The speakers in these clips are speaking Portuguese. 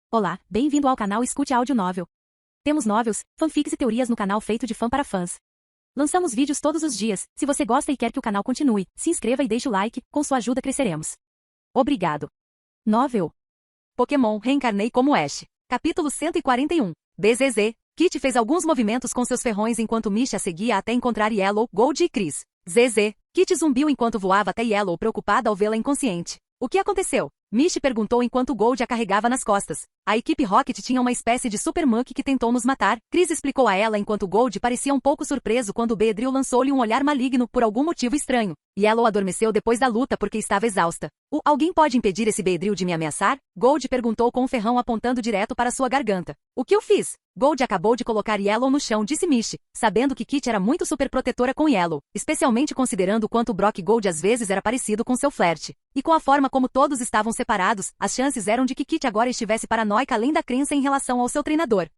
Olá, bem-vindo ao canal Escute Áudio Novel. Temos novels, fanfics e teorias no canal feito de fã para fãs. Lançamos vídeos todos os dias. Se você gosta e quer que o canal continue, se inscreva e deixe o like, com sua ajuda cresceremos. Obrigado. Novel. Pokémon Reencarnei como Ash. Capítulo 141. BZZ. Kit fez alguns movimentos com seus ferrões enquanto Misha seguia até encontrar Yellow, Gold e Chris. ZZ. Kit zumbiu enquanto voava até Yellow, preocupada ao vê-la inconsciente. O que aconteceu? Mish perguntou enquanto Gold a carregava nas costas. A equipe Rocket tinha uma espécie de Super Monkey que tentou nos matar. Chris explicou a ela enquanto Gold parecia um pouco surpreso quando Beedrill lançou-lhe um olhar maligno por algum motivo estranho. Yellow adormeceu depois da luta porque estava exausta. Alguém pode impedir esse Beedrill de me ameaçar? Gold perguntou com um ferrão apontando direto para sua garganta. O que eu fiz? Gold acabou de colocar Yellow no chão, disse Mish, sabendo que Kit era muito super protetora com Yellow, especialmente considerando o quanto Brock Gold às vezes era parecido com seu flerte. E com a forma como todos estavam separados, as chances eram de que Kit agora estivesse paranoica além da crença em relação ao seu treinador.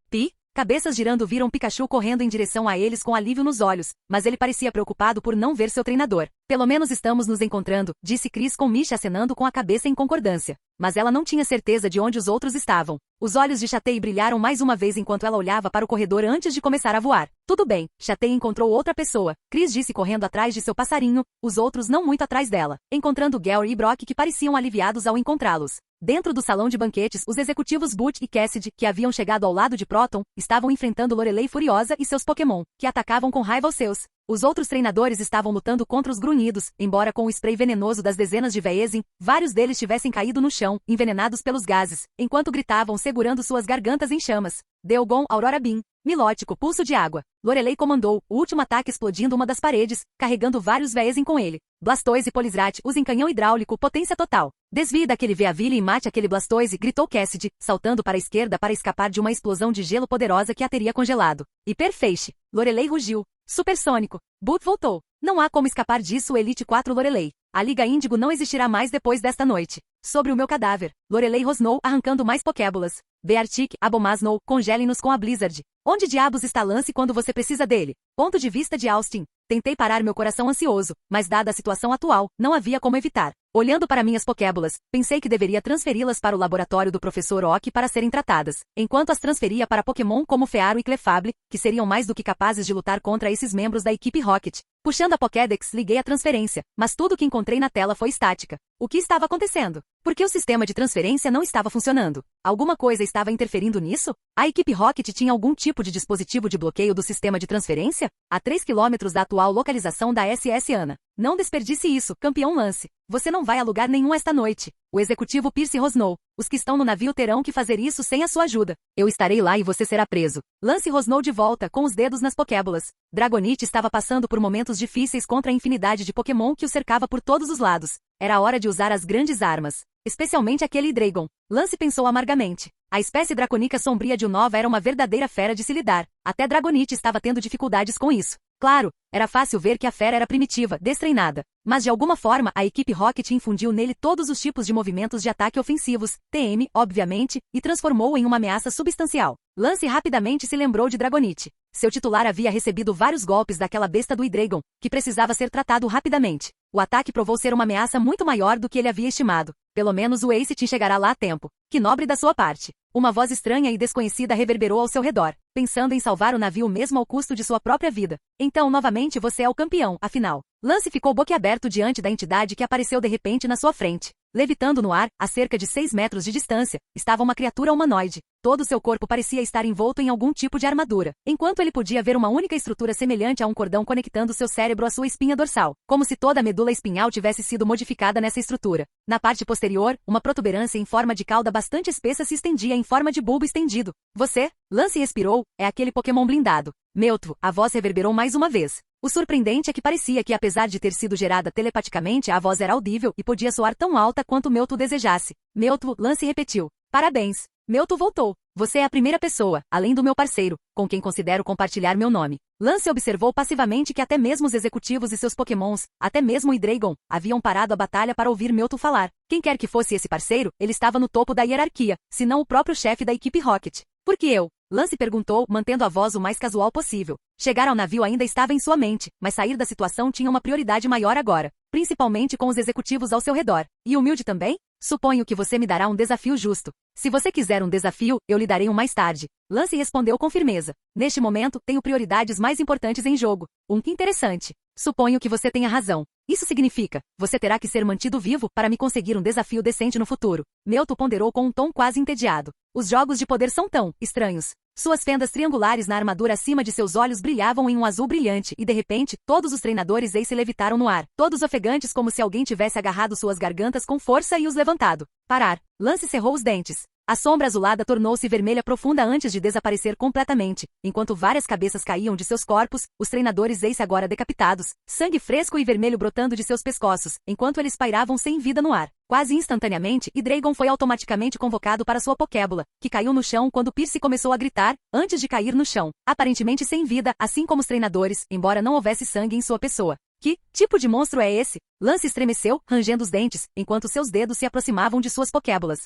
Cabeças girando viram Pikachu correndo em direção a eles com alívio nos olhos, mas ele parecia preocupado por não ver seu treinador. Pelo menos estamos nos encontrando, disse Chris com Mish acenando com a cabeça em concordância. Mas ela não tinha certeza de onde os outros estavam. Os olhos de Chatei brilharam mais uma vez enquanto ela olhava para o corredor antes de começar a voar. Tudo bem, Chatei encontrou outra pessoa, Chris disse correndo atrás de seu passarinho, os outros não muito atrás dela, encontrando Gary e Brock que pareciam aliviados ao encontrá-los. Dentro do salão de banquetes, os executivos Butch e Cassidy, que haviam chegado ao lado de Proton, estavam enfrentando Lorelei furiosa e seus Pokémon, que atacavam com raiva os seus. Os outros treinadores estavam lutando contra os grunhidos, embora com o spray venenoso das dezenas de Veezin, vários deles tivessem caído no chão, envenenados pelos gases, enquanto gritavam segurando suas gargantas em chamas. Deogon, Aurora Beam. Milótico, pulso de água. Lorelei comandou, o último ataque explodindo uma das paredes, carregando vários Veezin com ele. Blastoise e Polizrat usem canhão hidráulico, potência total. Desvie daquele Veavile e mate aquele Blastoise, gritou Cassidy, saltando para a esquerda para escapar de uma explosão de gelo poderosa que a teria congelado. Hiperfeixe. Lorelei rugiu. Supersônico. Boot voltou. Não há como escapar disso, Elite 4 Lorelei. A Liga Índigo não existirá mais depois desta noite. Sobre o meu cadáver. Lorelei rosnou, arrancando mais Pokébolas. Beartic, Abomasnow, congele-nos com a Blizzard. Onde diabos está Lance quando você precisa dele? Ponto de vista de Austin. Tentei parar meu coração ansioso, mas dada a situação atual, não havia como evitar. Olhando para minhas Pokébolas, pensei que deveria transferi-las para o laboratório do Professor Oak para serem tratadas, enquanto as transferia para Pokémon como Fearu e Clefable, que seriam mais do que capazes de lutar contra esses membros da equipe Rocket. Puxando a Pokédex, liguei a transferência, mas tudo que encontrei na tela foi estática. O que estava acontecendo? Por que o sistema de transferência não estava funcionando? Alguma coisa estava interferindo nisso? A equipe Rocket tinha algum tipo de dispositivo de bloqueio do sistema de transferência? A 3 km da atual localização da SS Ana. Não desperdice isso, campeão Lance. Você não vai a lugar nenhum esta noite. O executivo Pierce rosnou. Os que estão no navio terão que fazer isso sem a sua ajuda. Eu estarei lá e você será preso. Lance rosnou de volta, com os dedos nas Pokébolas. Dragonite estava passando por momentos difíceis contra a infinidade de Pokémon que o cercava por todos os lados. Era hora de usar as grandes armas. Especialmente aquele Hydreigon. Lance pensou amargamente. A espécie dracônica sombria de Unova era uma verdadeira fera de se lidar. Até Dragonite estava tendo dificuldades com isso. Claro, era fácil ver que a fera era primitiva, destreinada. Mas de alguma forma a equipe Rocket infundiu nele todos os tipos de movimentos de ataque ofensivos, TM, obviamente, e transformou-o em uma ameaça substancial. Lance rapidamente se lembrou de Dragonite. Seu titular havia recebido vários golpes daquela besta do Hydreigon, que precisava ser tratado rapidamente. O ataque provou ser uma ameaça muito maior do que ele havia estimado. Pelo menos o Ace chegará lá a tempo. Que nobre da sua parte. Uma voz estranha e desconhecida reverberou ao seu redor, pensando em salvar o navio mesmo ao custo de sua própria vida. Então, novamente você é o campeão, afinal. Lance ficou boquiaberto diante da entidade que apareceu de repente na sua frente. Levitando no ar, a cerca de 6 metros de distância, estava uma criatura humanoide. Todo seu corpo parecia estar envolto em algum tipo de armadura, enquanto ele podia ver uma única estrutura semelhante a um cordão conectando seu cérebro à sua espinha dorsal, como se toda a medula espinhal tivesse sido modificada nessa estrutura. Na parte posterior, uma protuberância em forma de cauda bastante espessa se estendia em forma de bulbo estendido. Você? Lance respirou, é aquele Pokémon blindado. Mewtwo, a voz reverberou mais uma vez. O surpreendente é que parecia que apesar de ter sido gerada telepaticamente a voz era audível e podia soar tão alta quanto Mewtwo desejasse. Mewtwo, Lance repetiu. Parabéns. Mewtwo voltou. Você é a primeira pessoa, além do meu parceiro, com quem considero compartilhar meu nome. Lance observou passivamente que até mesmo os executivos e seus Pokémons, até mesmo o Hydreigon, haviam parado a batalha para ouvir Mewtwo falar. Quem quer que fosse esse parceiro, ele estava no topo da hierarquia, se não o próprio chefe da equipe Rocket. Por que eu? Lance perguntou, mantendo a voz o mais casual possível. Chegar ao navio ainda estava em sua mente, mas sair da situação tinha uma prioridade maior agora, principalmente com os executivos ao seu redor. E humilde também? Suponho que você me dará um desafio justo. Se você quiser um desafio, eu lhe darei um mais tarde. Lance respondeu com firmeza. Neste momento, tenho prioridades mais importantes em jogo. Que interessante. Suponho que você tenha razão. Isso significa, você terá que ser mantido vivo para me conseguir um desafio decente no futuro. Mewtwo ponderou com um tom quase entediado. Os jogos de poder são tão estranhos. Suas fendas triangulares na armadura acima de seus olhos brilhavam em um azul brilhante e de repente, todos os treinadores Ace levitaram no ar, todos ofegantes como se alguém tivesse agarrado suas gargantas com força e os levantado. Parar. Lance cerrou os dentes. A sombra azulada tornou-se vermelha profunda antes de desaparecer completamente, enquanto várias cabeças caíam de seus corpos, os treinadores Ace agora decapitados, sangue fresco e vermelho brotando de seus pescoços, enquanto eles pairavam sem vida no ar. Quase instantaneamente, Hydreigon foi automaticamente convocado para sua Pokébola, que caiu no chão quando Percy começou a gritar, antes de cair no chão, aparentemente sem vida, assim como os treinadores, embora não houvesse sangue em sua pessoa. Que tipo de monstro é esse? Lance estremeceu, rangendo os dentes, enquanto seus dedos se aproximavam de suas Pokébolas.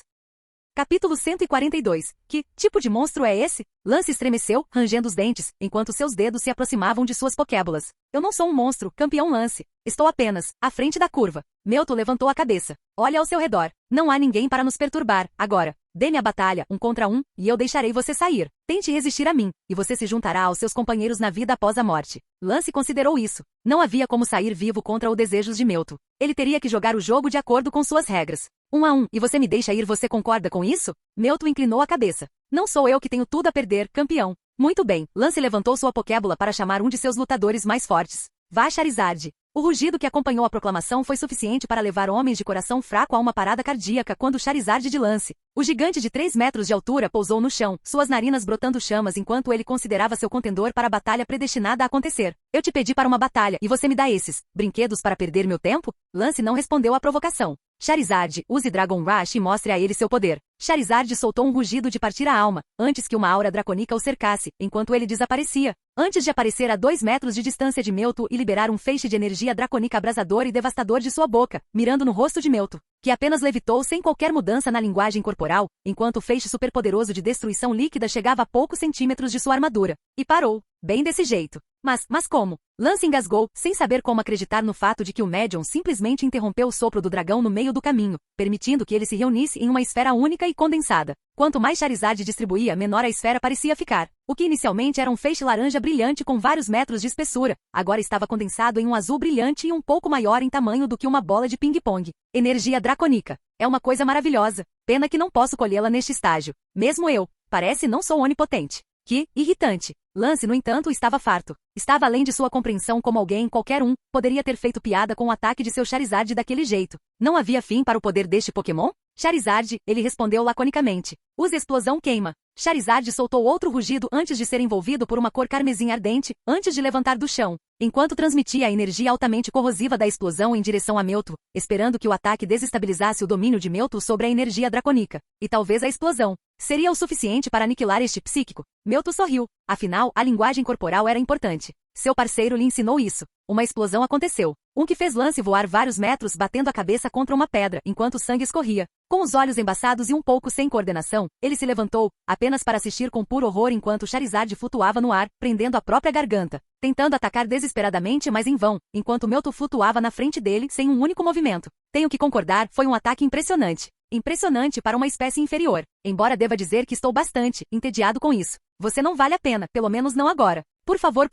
Capítulo 142. Que tipo de monstro é esse? Lance estremeceu, rangendo os dentes, enquanto seus dedos se aproximavam de suas Pokébolas. Eu não sou um monstro, campeão Lance. Estou apenas, à frente da curva. Mewtwo levantou a cabeça. Olha ao seu redor. Não há ninguém para nos perturbar, agora. Dê-me a batalha, 1 contra 1, e eu deixarei você sair. Tente resistir a mim, e você se juntará aos seus companheiros na vida após a morte. Lance considerou isso. Não havia como sair vivo contra os desejos de Mewtwo. Ele teria que jogar o jogo de acordo com suas regras. 1 a 1, e você me deixa ir, você concorda com isso? Mewtwo inclinou a cabeça. Não sou eu que tenho tudo a perder, campeão. Muito bem, Lance levantou sua Pokébola para chamar um de seus lutadores mais fortes. Vá, Charizard. O rugido que acompanhou a proclamação foi suficiente para levar homens de coração fraco a uma parada cardíaca quando Charizard de Lance. O gigante de 3 metros de altura pousou no chão, suas narinas brotando chamas enquanto ele considerava seu contendor para a batalha predestinada a acontecer. Eu te pedi para uma batalha e você me dá esses brinquedos para perder meu tempo? Lance não respondeu à provocação. Charizard, use Dragon Rush e mostre a ele seu poder. Charizard soltou um rugido de partir a alma, antes que uma aura dracônica o cercasse, enquanto ele desaparecia. Antes de aparecer a 2 metros de distância de Mewtwo e liberar um feixe de energia dracônica abrasador e devastador de sua boca, mirando no rosto de Mewtwo, que apenas levitou sem qualquer mudança na linguagem corporal, enquanto o feixe superpoderoso de destruição líquida chegava a poucos centímetros de sua armadura. E parou. Bem desse jeito. Mas como? Lance engasgou, sem saber como acreditar no fato de que o médium simplesmente interrompeu o sopro do dragão no meio do caminho, permitindo que ele se reunisse em uma esfera única e condensada. Quanto mais Charizard distribuía, menor a esfera parecia ficar. O que inicialmente era um feixe laranja brilhante com vários metros de espessura, agora estava condensado em um azul brilhante e um pouco maior em tamanho do que uma bola de ping-pong. Energia dracônica. É uma coisa maravilhosa. Pena que não posso colhê-la neste estágio. Mesmo eu. Parece não sou onipotente. Que irritante. Lance, no entanto, estava farto. Estava além de sua compreensão como alguém, qualquer um, poderia ter feito piada com o ataque de seu Charizard daquele jeito. Não havia fim para o poder deste Pokémon? Charizard, ele respondeu laconicamente. Use explosão queima. Charizard soltou outro rugido antes de ser envolvido por uma cor carmesim ardente, antes de levantar do chão, enquanto transmitia a energia altamente corrosiva da explosão em direção a Mewtwo, esperando que o ataque desestabilizasse o domínio de Mewtwo sobre a energia dracônica. E talvez a explosão seria o suficiente para aniquilar este psíquico. Mewtwo sorriu. Afinal, a linguagem corporal era importante. Seu parceiro lhe ensinou isso. Uma explosão aconteceu. Que fez Lance voar vários metros batendo a cabeça contra uma pedra, enquanto o sangue escorria. Com os olhos embaçados e um pouco sem coordenação, ele se levantou, apenas para assistir com puro horror enquanto Charizard flutuava no ar, prendendo a própria garganta, tentando atacar desesperadamente, mas em vão, enquanto Mewtwo flutuava na frente dele sem um único movimento. Tenho que concordar, foi um ataque impressionante. Impressionante para uma espécie inferior. Embora deva dizer que estou bastante entediado com isso. Você não vale a pena, pelo menos não agora. Por favor,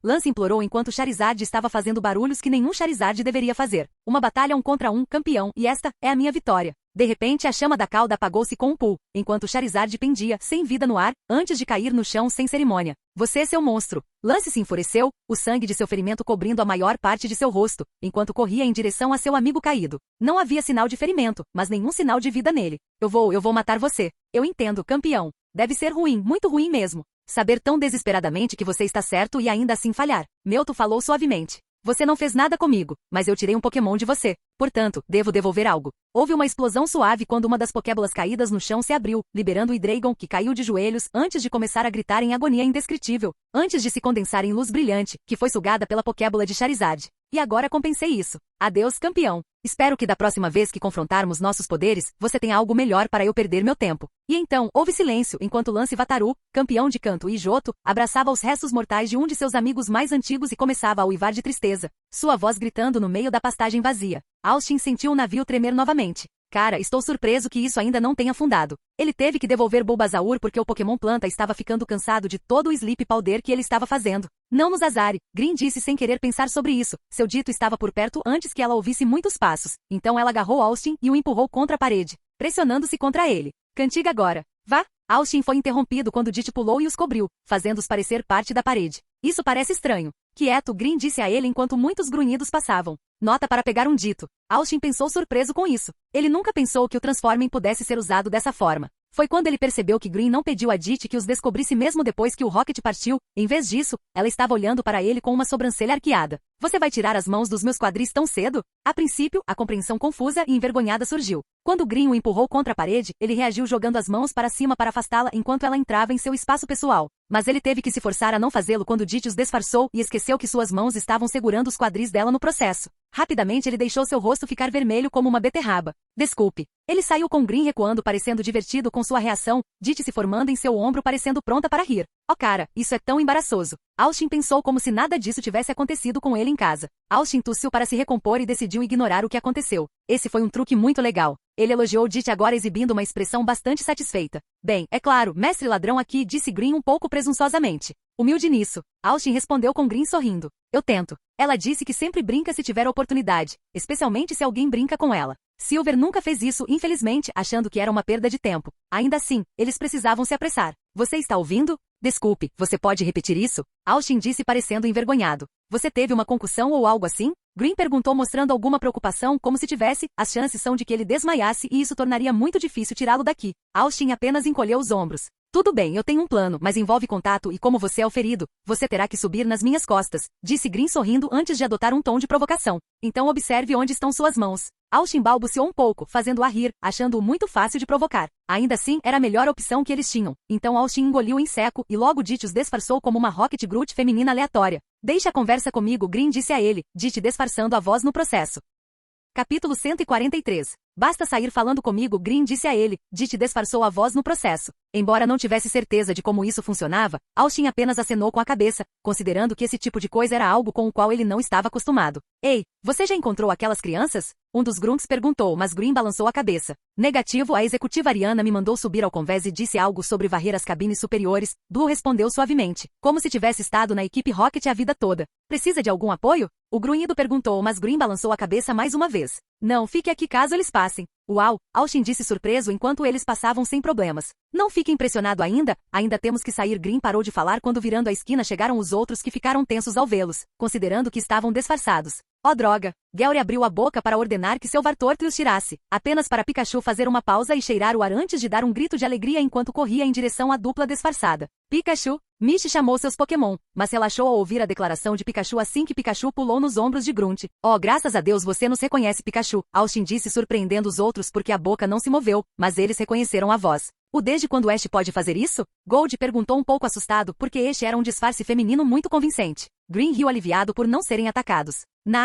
Lance implorou enquanto Charizard estava fazendo barulhos que nenhum Charizard deveria fazer. Uma batalha 1 contra 1, campeão, e esta é a minha vitória. De repente a chama da cauda apagou-se com um pulo, enquanto Charizard pendia, sem vida no ar, antes de cair no chão sem cerimônia. Você é seu monstro. Lance se enfureceu, o sangue de seu ferimento cobrindo a maior parte de seu rosto, enquanto corria em direção a seu amigo caído. Não havia sinal de ferimento, mas nenhum sinal de vida nele. Eu vou matar você. Eu entendo, campeão. Deve ser ruim, muito ruim mesmo. Saber tão desesperadamente que você está certo e ainda assim falhar. Mewtwo falou suavemente. Você não fez nada comigo, mas eu tirei um Pokémon de você. Portanto, devo devolver algo. Houve uma explosão suave quando uma das Pokébolas caídas no chão se abriu, liberando o Hydreigon, que caiu de joelhos antes de começar a gritar em agonia indescritível, antes de se condensar em luz brilhante, que foi sugada pela Pokébola de Charizard. E agora compensei isso. Adeus, campeão. Espero que da próxima vez que confrontarmos nossos poderes, você tenha algo melhor para eu perder meu tempo. E então, houve silêncio enquanto Lance Vataru, campeão de Kanto e Johto, abraçava os restos mortais de um de seus amigos mais antigos e começava a uivar de tristeza, sua voz gritando no meio da pastagem vazia. Austin sentiu o navio tremer novamente. Cara, estou surpreso que isso ainda não tenha afundado. Ele teve que devolver Bulbasaur porque o Pokémon Planta estava ficando cansado de todo o Sleep Powder que ele estava fazendo. Não nos azare, Green disse sem querer pensar sobre isso. Seu dito estava por perto antes que ela ouvisse muitos passos. Então ela agarrou Austin e o empurrou contra a parede, pressionando-se contra ele. Cantiga agora. Vá! Austin foi interrompido quando Dit pulou e os cobriu, fazendo-os parecer parte da parede. Isso parece estranho. Quieto, Green disse a ele enquanto muitos grunhidos passavam. Nota para pegar um dito. Austin pensou surpreso com isso. Ele nunca pensou que o Transforming pudesse ser usado dessa forma. Foi quando ele percebeu que Green não pediu a Dit que os descobrisse mesmo depois que o Rocket partiu. Em vez disso, ela estava olhando para ele com uma sobrancelha arqueada. Você vai tirar as mãos dos meus quadris tão cedo? A princípio, a compreensão confusa e envergonhada surgiu. Quando Green o empurrou contra a parede, ele reagiu jogando as mãos para cima para afastá-la enquanto ela entrava em seu espaço pessoal. Mas ele teve que se forçar a não fazê-lo quando Dit os disfarçou e esqueceu que suas mãos estavam segurando os quadris dela no processo. Rapidamente ele deixou seu rosto ficar vermelho como uma beterraba. Desculpe. Ele saiu com Green recuando parecendo divertido com sua reação, Dit se formando em seu ombro parecendo pronta para rir. Oh cara, isso é tão embaraçoso. Austin pensou como se nada disso tivesse acontecido com ele em casa. Austin tossiu para se recompor e decidiu ignorar o que aconteceu. Esse foi um truque muito legal. Ele elogiou Dit agora exibindo uma expressão bastante satisfeita. Bem, é claro, mestre ladrão aqui, disse Green um pouco presunçosamente. Humilde nisso. Austin respondeu com Green sorrindo. Eu tento. Ela disse que sempre brinca se tiver oportunidade, especialmente se alguém brinca com ela. Silver nunca fez isso, infelizmente, achando que era uma perda de tempo. Ainda assim, eles precisavam se apressar. Você está ouvindo? Desculpe, você pode repetir isso? Austin disse parecendo envergonhado. Você teve uma concussão ou algo assim? Green perguntou mostrando alguma preocupação como se tivesse, as chances são de que ele desmaiasse e isso tornaria muito difícil tirá-lo daqui. Austin apenas encolheu os ombros. Tudo bem, eu tenho um plano, mas envolve contato e como você é o ferido, você terá que subir nas minhas costas, disse Green sorrindo antes de adotar um tom de provocação. Então observe onde estão suas mãos. Austin balbuciou um pouco, fazendo-a rir, achando-o muito fácil de provocar. Ainda assim, era a melhor opção que eles tinham. Então Austin engoliu em seco e logo Dit os disfarçou como uma Rocket Groot feminina aleatória. Deixa a conversa comigo, Green disse a ele, Dit disfarçando a voz no processo. Capítulo 143. Basta sair falando comigo, Green disse a ele, Dit disfarçou a voz no processo. Embora não tivesse certeza de como isso funcionava, Austin apenas acenou com a cabeça, considerando que esse tipo de coisa era algo com o qual ele não estava acostumado. Ei, você já encontrou aquelas crianças? Um dos grunts perguntou, mas Green balançou a cabeça. Negativo, a executiva Ariana me mandou subir ao convés e disse algo sobre varrer as cabines superiores. Blue respondeu suavemente, como se tivesse estado na equipe Rocket a vida toda. Precisa de algum apoio? O grunhido perguntou, mas Green balançou a cabeça mais uma vez. Não, fique aqui caso eles passem. Uau, Austin disse surpreso enquanto eles passavam sem problemas. Não fique impressionado ainda? Ainda temos que sair. Green parou de falar quando virando a esquina chegaram os outros que ficaram tensos ao vê-los, considerando que estavam disfarçados. Oh droga! Gary abriu a boca para ordenar que seu Vartortle os tirasse, apenas para Pikachu fazer uma pausa e cheirar o ar antes de dar um grito de alegria enquanto corria em direção à dupla disfarçada. Pikachu! Mishi chamou seus Pokémon, mas relaxou ao ouvir a declaração de Pikachu assim que Pikachu pulou nos ombros de Grunt. Oh, graças a Deus você nos reconhece, Pikachu, Austin disse surpreendendo os outros porque a boca não se moveu, mas eles reconheceram a voz. Desde quando Ash pode fazer isso? Gold perguntou um pouco assustado porque este era um disfarce feminino muito convincente. Green riu aliviado por não serem atacados.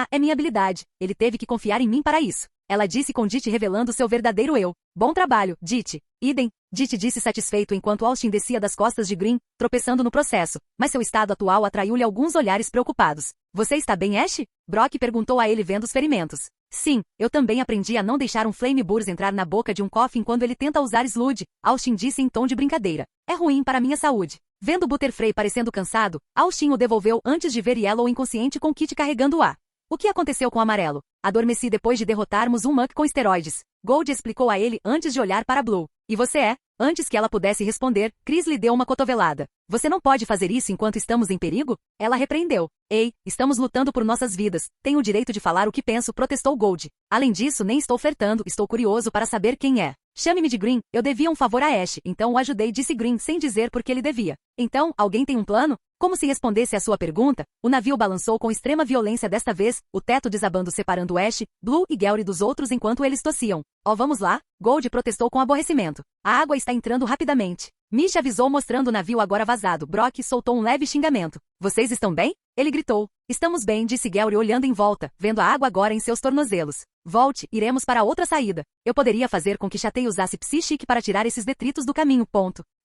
É minha habilidade. Ele teve que confiar em mim para isso. Ela disse com Dit revelando seu verdadeiro eu. Bom trabalho, Dit. Idem. Dit disse satisfeito enquanto Austin descia das costas de Green, tropeçando no processo, mas seu estado atual atraiu-lhe alguns olhares preocupados. Você está bem, Ash? Brock perguntou a ele vendo os ferimentos. Sim, eu também aprendi a não deixar um Flameburs entrar na boca de um Koffing quando ele tenta usar Sludge, Austin disse em tom de brincadeira. É ruim para minha saúde. Vendo Butterfree parecendo cansado, Austin o devolveu antes de ver Yellow inconsciente com Kit carregando-a. O que aconteceu com o Amarelo? Adormeci depois de derrotarmos um Muk com esteroides. Gold explicou a ele antes de olhar para Blue. E você é? Antes que ela pudesse responder, Chris lhe deu uma cotovelada. Você não pode fazer isso enquanto estamos em perigo? Ela repreendeu. Ei, estamos lutando por nossas vidas. Tenho o direito de falar o que penso, protestou Gold. Além disso, nem estou flertando, estou curioso para saber quem é. Chame-me de Green, eu devia um favor a Ash, então o ajudei, disse Green sem dizer por que ele devia. Então, alguém tem um plano? Como se respondesse à sua pergunta, o navio balançou com extrema violência desta vez, o teto desabando separando Ash, Blue e Gary dos outros enquanto eles tossiam. Oh, vamos lá? Gold protestou com aborrecimento. A água está entrando rapidamente. Mish avisou mostrando o navio agora vazado. Brock soltou um leve xingamento. Vocês estão bem? Ele gritou. Estamos bem, disse Gary olhando em volta, vendo a água agora em seus tornozelos. Volte, iremos para outra saída. Eu poderia fazer com que Chatei usasse Psychic para tirar esses detritos do caminho.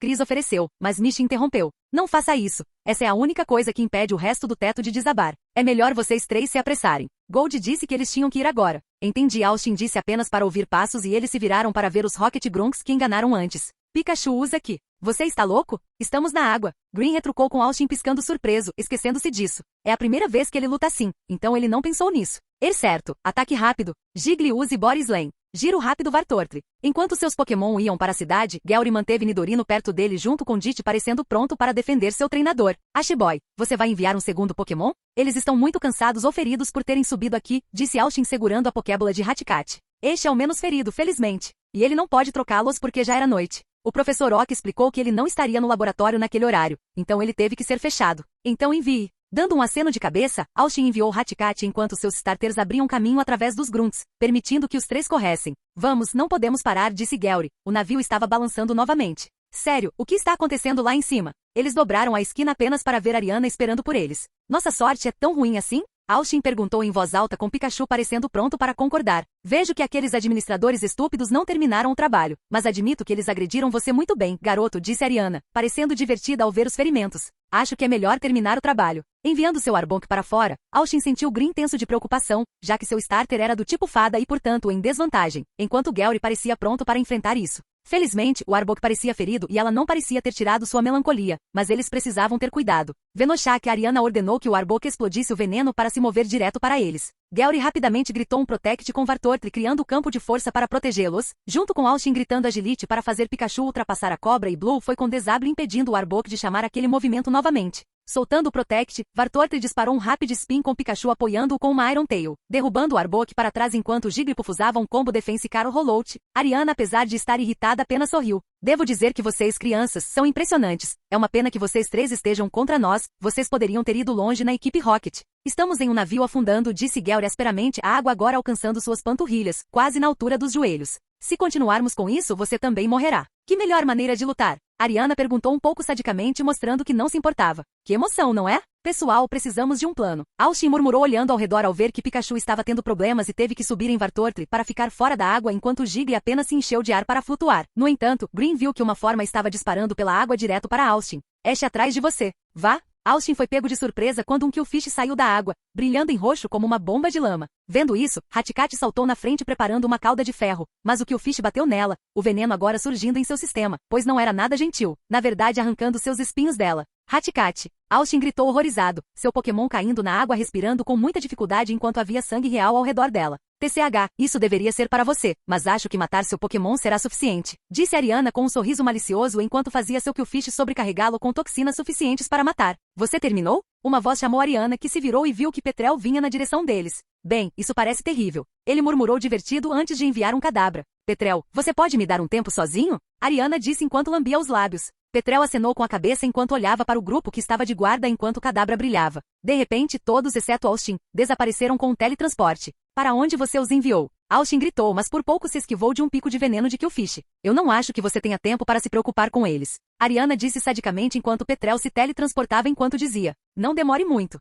Chris ofereceu, mas Mish interrompeu. Não faça isso. Essa é a única coisa que impede o resto do teto de desabar. É melhor vocês três se apressarem. Gold disse que eles tinham que ir agora. Entendi. Austin disse apenas para ouvir passos e eles se viraram para ver os Rocket Grunts que enganaram antes. Pikachu usa aqui. Você está louco? Estamos na água. Green retrucou com Austin piscando surpreso, esquecendo-se disso. É a primeira vez que ele luta assim, então ele não pensou nisso. Certo. Ataque rápido. Jiggly use Boris Lane. Giro rápido Vartortri. Enquanto seus Pokémon iam para a cidade, Gary manteve Nidorino perto dele junto com Dit parecendo pronto para defender seu treinador. Ashboy, você vai enviar um segundo Pokémon? Eles estão muito cansados ou feridos por terem subido aqui, disse Austin segurando a Pokébola de Haticat. Este é o menos ferido, felizmente. E ele não pode trocá-los porque já era noite. O professor Oak explicou que ele não estaria no laboratório naquele horário, então ele teve que ser fechado. Então envie. Dando um aceno de cabeça, Austin enviou Haticat enquanto seus starters abriam caminho através dos grunts, permitindo que os três corressem. Vamos, não podemos parar, disse Gary. O navio estava balançando novamente. Sério, o que está acontecendo lá em cima? Eles dobraram a esquina apenas para ver Ariana esperando por eles. Nossa sorte é tão ruim assim? Austin perguntou em voz alta com Pikachu parecendo pronto para concordar. Vejo que aqueles administradores estúpidos não terminaram o trabalho, mas admito que eles agrediram você muito bem, garoto, disse Ariana, parecendo divertida ao ver os ferimentos. Acho que é melhor terminar o trabalho. Enviando seu Arbok para fora, Austin sentiu Green tenso de preocupação, já que seu starter era do tipo fada e portanto em desvantagem, enquanto Gary parecia pronto para enfrentar isso. Felizmente, o Arbok parecia ferido e ela não parecia ter tirado sua melancolia, mas eles precisavam ter cuidado. Venoshak e Ariana ordenou que o Arbok explodisse o veneno para se mover direto para eles. Gary rapidamente gritou um Protect com Vartortri criando o campo de força para protegê-los, junto com Austin gritando Agility para fazer Pikachu ultrapassar a cobra e Blue foi com Desable impedindo o Arbok de chamar aquele movimento novamente. Soltando o Protect, Vartortri disparou um Rapid Spin com Pikachu apoiando-o com uma Iron Tail, derrubando o Arbok para trás enquanto Jigglypuff usava um combo Defense Caro Rollout. Ariana, apesar de estar irritada, apenas sorriu. Devo dizer que vocês, crianças, são impressionantes. É uma pena que vocês três estejam contra nós, vocês poderiam ter ido longe na equipe Rocket. Estamos em um navio afundando, disse Gary asperamente, a água agora alcançando suas panturrilhas, quase na altura dos joelhos. Se continuarmos com isso, você também morrerá. Que melhor maneira de lutar? Ariana perguntou um pouco sadicamente, mostrando que não se importava. Que emoção, não é? Pessoal, precisamos de um plano. Austin murmurou olhando ao redor ao ver que Pikachu estava tendo problemas e teve que subir em Vartortri para ficar fora da água enquanto Jiggly apenas se encheu de ar para flutuar. No entanto, Green viu que uma forma estava disparando pela água direto para Austin. Este atrás de você. Vá. Austin foi pego de surpresa quando um Killfish saiu da água, brilhando em roxo como uma bomba de lama. Vendo isso, Haticat saltou na frente preparando uma cauda de ferro, mas o Killfish bateu nela, o veneno agora surgindo em seu sistema, pois não era nada gentil, na verdade arrancando seus espinhos dela. Haticat. Austin gritou horrorizado, seu Pokémon caindo na água respirando com muita dificuldade enquanto havia sangue real ao redor dela. TCH, isso deveria ser para você, mas acho que matar seu Pokémon será suficiente, disse Ariana com um sorriso malicioso enquanto fazia seu Killfish sobrecarregá-lo com toxinas suficientes para matar. Você terminou? Uma voz chamou Ariana que se virou e viu que Petrel vinha na direção deles. Bem, isso parece terrível. Ele murmurou divertido antes de enviar um Kadabra. Petrel, você pode me dar um tempo sozinho? Ariana disse enquanto lambia os lábios. Petrel acenou com a cabeça enquanto olhava para o grupo que estava de guarda enquanto o Kadabra brilhava. De repente, todos exceto Austin, desapareceram com o teletransporte. Para onde você os enviou? Austin gritou, mas por pouco se esquivou de um pico de veneno de Killfish. Eu não acho que você tenha tempo para se preocupar com eles. Ariana disse sadicamente enquanto Petrel se teletransportava enquanto dizia. Não demore muito.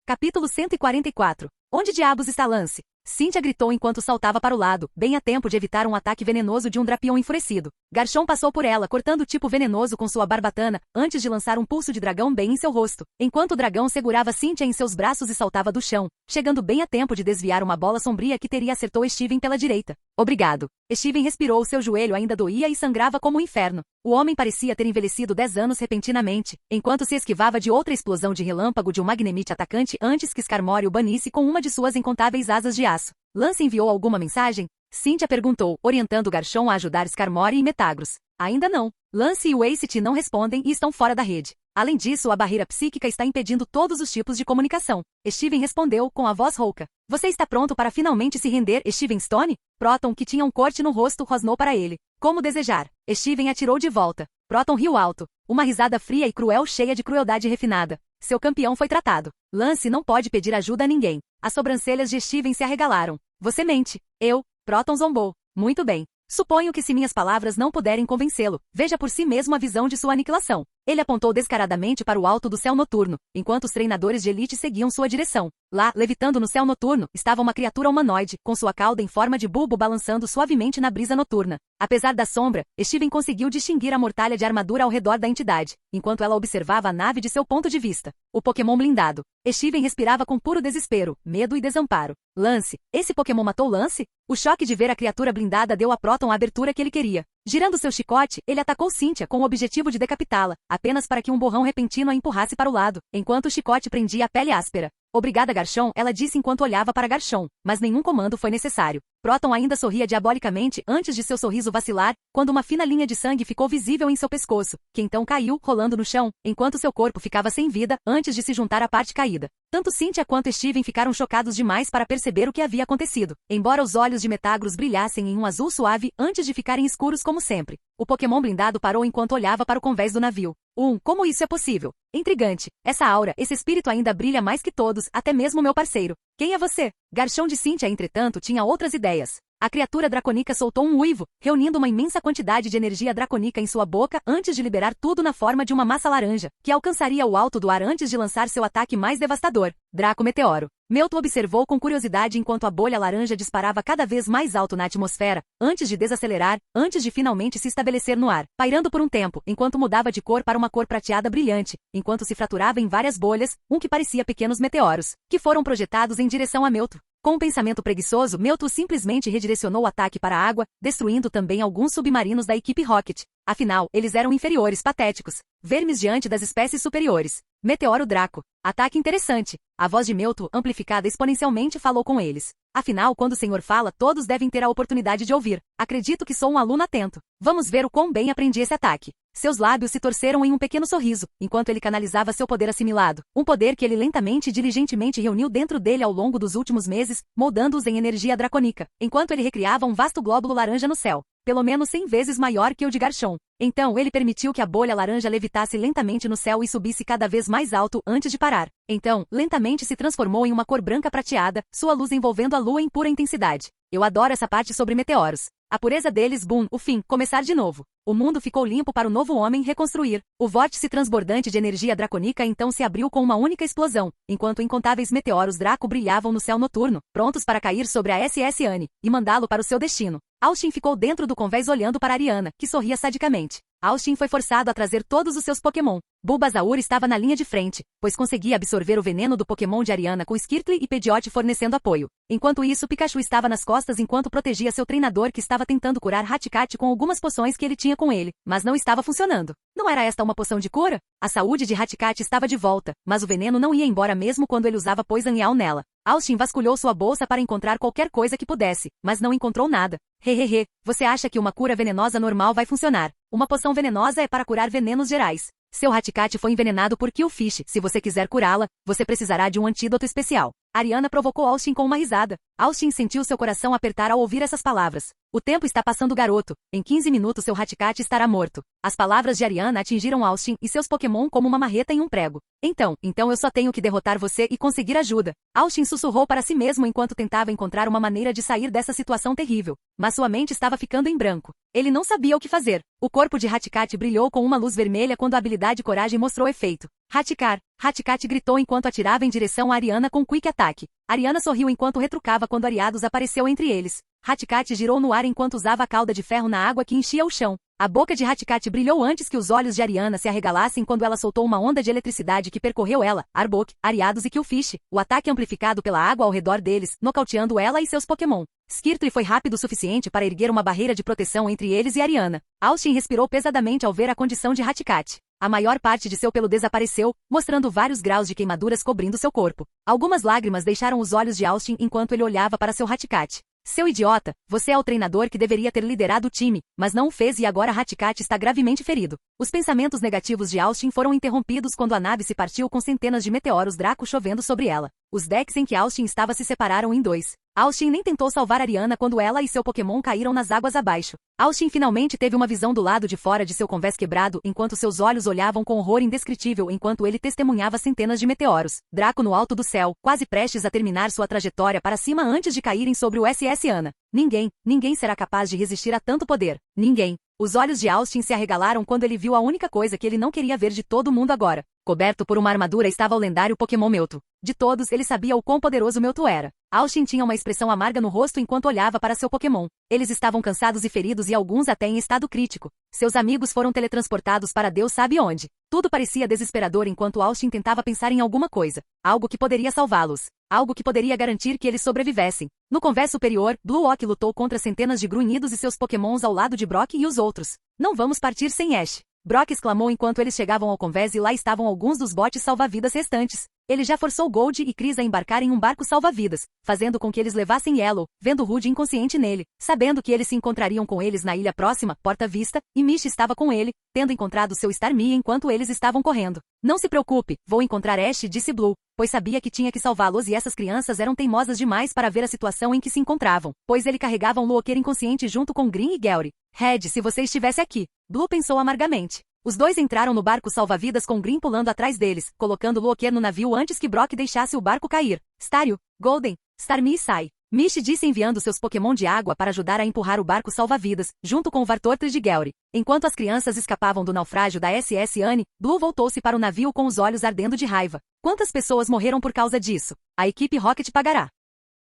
Capítulo 144. Onde diabos está Lance? Cynthia gritou enquanto saltava para o lado, bem a tempo de evitar um ataque venenoso de um Drapion enfurecido. Garchomp passou por ela, cortando o tipo venenoso com sua barbatana, antes de lançar um pulso de dragão bem em seu rosto, enquanto o dragão segurava Cynthia em seus braços e saltava do chão, chegando bem a tempo de desviar uma bola sombria que teria acertou Steven pela direita. Obrigado. Steven respirou, seu joelho ainda doía e sangrava como um inferno. O homem parecia ter envelhecido 10 anos repentinamente, enquanto se esquivava de outra explosão de relâmpago de um Magnemite atacante antes que Skarmory o banisse com uma de suas incontáveis asas de aço. Lance enviou alguma mensagem? Cynthia perguntou, orientando Garchomp a ajudar Skarmory e Metagross. Ainda não. Lance e o Ace não respondem e estão fora da rede. Além disso, a barreira psíquica está impedindo todos os tipos de comunicação. Steven respondeu, com a voz rouca. Você está pronto para finalmente se render, Steven Stone? Proton, que tinha um corte no rosto, rosnou para ele. Como desejar. Steven atirou de volta. Proton riu alto. Uma risada fria e cruel cheia de crueldade refinada. Seu campeão foi tratado. Lance não pode pedir ajuda a ninguém. As sobrancelhas de Steven se arregalaram. Você mente. Eu. Proton zombou. Muito bem. Suponho que se minhas palavras não puderem convencê-lo, veja por si mesmo a visão de sua aniquilação. Ele apontou descaradamente para o alto do céu noturno, enquanto os treinadores de elite seguiam sua direção. Lá, levitando no céu noturno, estava uma criatura humanoide, com sua cauda em forma de bulbo balançando suavemente na brisa noturna. Apesar da sombra, Steven conseguiu distinguir a mortalha de armadura ao redor da entidade, enquanto ela observava a nave de seu ponto de vista. O Pokémon blindado. Steven respirava com puro desespero, medo e desamparo. Lance. Esse Pokémon matou Lance? O choque de ver a criatura blindada deu a Proton a abertura que ele queria. Girando seu chicote, ele atacou Cynthia com o objetivo de decapitá-la, apenas para que um borrão repentino a empurrasse para o lado, enquanto o chicote prendia a pele áspera. Obrigada, Garchomp, ela disse enquanto olhava para Garchomp, mas nenhum comando foi necessário. Proton ainda sorria diabolicamente antes de seu sorriso vacilar, quando uma fina linha de sangue ficou visível em seu pescoço, que então caiu, rolando no chão, enquanto seu corpo ficava sem vida, antes de se juntar à parte caída. Tanto Cynthia quanto Steven ficaram chocados demais para perceber o que havia acontecido, embora os olhos de Metagross brilhassem em um azul suave antes de ficarem escuros como sempre. O Pokémon blindado parou enquanto olhava para o convés do navio. Como isso é possível? Intrigante. Essa aura, esse espírito ainda brilha mais que todos, até mesmo meu parceiro. Quem é você? Garchomp de Cynthia, entretanto, tinha outras ideias. A criatura draconica soltou um uivo, reunindo uma imensa quantidade de energia draconica em sua boca antes de liberar tudo na forma de uma massa laranja, que alcançaria o alto do ar antes de lançar seu ataque mais devastador. Draco Meteoro. Mewtwo observou com curiosidade enquanto a bolha laranja disparava cada vez mais alto na atmosfera, antes de desacelerar, antes de finalmente se estabelecer no ar, pairando por um tempo, enquanto mudava de cor para uma cor prateada brilhante, enquanto se fraturava em várias bolhas, que parecia pequenos meteoros, que foram projetados em direção a Mewtwo. Com um pensamento preguiçoso, Mewtwo simplesmente redirecionou o ataque para a água, destruindo também alguns submarinos da equipe Rocket. Afinal, eles eram inferiores patéticos, vermes diante das espécies superiores. Meteoro Draco. Ataque interessante. A voz de Mewtwo, amplificada exponencialmente, falou com eles. Afinal, quando o senhor fala, todos devem ter a oportunidade de ouvir. Acredito que sou um aluno atento. Vamos ver o quão bem aprendi esse ataque. Seus lábios se torceram em um pequeno sorriso, enquanto ele canalizava seu poder assimilado. Um poder que ele lentamente e diligentemente reuniu dentro dele ao longo dos últimos meses, moldando-os em energia draconica, enquanto ele recriava um vasto glóbulo laranja no céu, pelo menos 100 vezes maior que o de Garchomp. Então ele permitiu que a bolha laranja levitasse lentamente no céu e subisse cada vez mais alto antes de parar. Então, lentamente se transformou em uma cor branca prateada, sua luz envolvendo a lua em pura intensidade. Eu adoro essa parte sobre meteoros. A pureza deles, o fim, começar de novo. O mundo ficou limpo para o novo homem reconstruir. O vórtice transbordante de energia draconica então se abriu com uma única explosão, enquanto incontáveis meteoros Draco brilhavam no céu noturno, prontos para cair sobre a SS Anne e mandá-lo para o seu destino. Austin ficou dentro do convés olhando para Ariana, que sorria sadicamente. Austin foi forçado a trazer todos os seus Pokémon. Bulbasaur estava na linha de frente, pois conseguia absorver o veneno do Pokémon de Ariana com Squirtle e Pidgeot fornecendo apoio. Enquanto isso, Pikachu estava nas costas enquanto protegia seu treinador que estava tentando curar Hatcat com algumas poções que ele tinha com ele, mas não estava funcionando. Não era esta uma poção de cura? A saúde de Hatcat estava de volta, mas o veneno não ia embora mesmo quando ele usava Poison Yell nela. Austin vasculhou sua bolsa para encontrar qualquer coisa que pudesse, mas não encontrou nada. Hehehe, você acha que uma cura venenosa normal vai funcionar? Uma poção venenosa é para curar venenos gerais. Seu Hatcat foi envenenado por Killfish. Se você quiser curá-la, você precisará de um antídoto especial. Ariana provocou Austin com uma risada. Austin sentiu seu coração apertar ao ouvir essas palavras. O tempo está passando, garoto. Em 15 minutos seu Hatcat estará morto. As palavras de Ariana atingiram Austin e seus Pokémon como uma marreta em um prego. Então eu só tenho que derrotar você e conseguir ajuda. Austin sussurrou para si mesmo enquanto tentava encontrar uma maneira de sair dessa situação terrível. Mas sua mente estava ficando em branco. Ele não sabia o que fazer. O corpo de Hatcat brilhou com uma luz vermelha quando a habilidade Coragem mostrou efeito. Hatcat gritou enquanto atirava em direção a Ariana com Quick Attack. Ariana sorriu enquanto retrucava quando Ariados apareceu entre eles. Hatcat girou no ar enquanto usava a cauda de ferro na água que enchia o chão. A boca de Hatcat brilhou antes que os olhos de Ariana se arregalassem quando ela soltou uma onda de eletricidade que percorreu ela, Arbok, Ariados e Killfish, o ataque amplificado pela água ao redor deles, nocauteando ela e seus Pokémon. Squirtle foi rápido o suficiente para erguer uma barreira de proteção entre eles e Ariana. Austin respirou pesadamente ao ver a condição de Hatcat. A maior parte de seu pelo desapareceu, mostrando vários graus de queimaduras cobrindo seu corpo. Algumas lágrimas deixaram os olhos de Austin enquanto ele olhava para seu Hatcat. Seu idiota, você é o treinador que deveria ter liderado o time, mas não o fez e agora Hatcat está gravemente ferido. Os pensamentos negativos de Austin foram interrompidos quando a nave se partiu com centenas de meteoros Draco chovendo sobre ela. Os decks em que Austin estava se separaram em dois. Austin nem tentou salvar Ariana quando ela e seu Pokémon caíram nas águas abaixo. Austin finalmente teve uma visão do lado de fora de seu convés quebrado enquanto seus olhos olhavam com horror indescritível enquanto ele testemunhava centenas de meteoros. Draco no alto do céu, quase prestes a terminar sua trajetória para cima antes de caírem sobre o SS Ana. Ninguém será capaz de resistir a tanto poder. Ninguém. Os olhos de Austin se arregalaram quando ele viu a única coisa que ele não queria ver de todo mundo agora. Coberto por uma armadura estava o lendário Pokémon Mewtwo. De todos, ele sabia o quão poderoso Mewtwo era. Austin tinha uma expressão amarga no rosto enquanto olhava para seu Pokémon. Eles estavam cansados e feridos e alguns até em estado crítico. Seus amigos foram teletransportados para Deus sabe onde. Tudo parecia desesperador enquanto Austin tentava pensar em alguma coisa. Algo que poderia salvá-los. Algo que poderia garantir que eles sobrevivessem. No convés superior, Blue Oak lutou contra centenas de grunhidos e seus Pokémons ao lado de Brock e os outros. Não vamos partir sem Ash. Brock exclamou enquanto eles chegavam ao convés e lá estavam alguns dos botes salva-vidas restantes. Ele já forçou Gold e Chris a embarcar em um barco salva-vidas, fazendo com que eles levassem Yellow, vendo Rude inconsciente nele, sabendo que eles se encontrariam com eles na ilha próxima, Porta Vista, e Mish estava com ele, tendo encontrado seu Starmie enquanto eles estavam correndo. Não se preocupe, vou encontrar Ash, disse Blue, pois sabia que tinha que salvá-los e essas crianças eram teimosas demais para ver a situação em que se encontravam, pois ele carregava um Looker inconsciente junto com Green e Gary. Red, se você estivesse aqui. Blue pensou amargamente. Os dois entraram no barco salva-vidas com Green pulando atrás deles, colocando Looker no navio antes que Brock deixasse o barco cair. Staryu, Golden, Starmie sai. Mish disse enviando seus Pokémon de água para ajudar a empurrar o barco salva-vidas, junto com o Vartortrid de Gary. Enquanto as crianças escapavam do naufrágio da SS Anne, Blue voltou-se para o navio com os olhos ardendo de raiva. Quantas pessoas morreram por causa disso? A equipe Rocket pagará.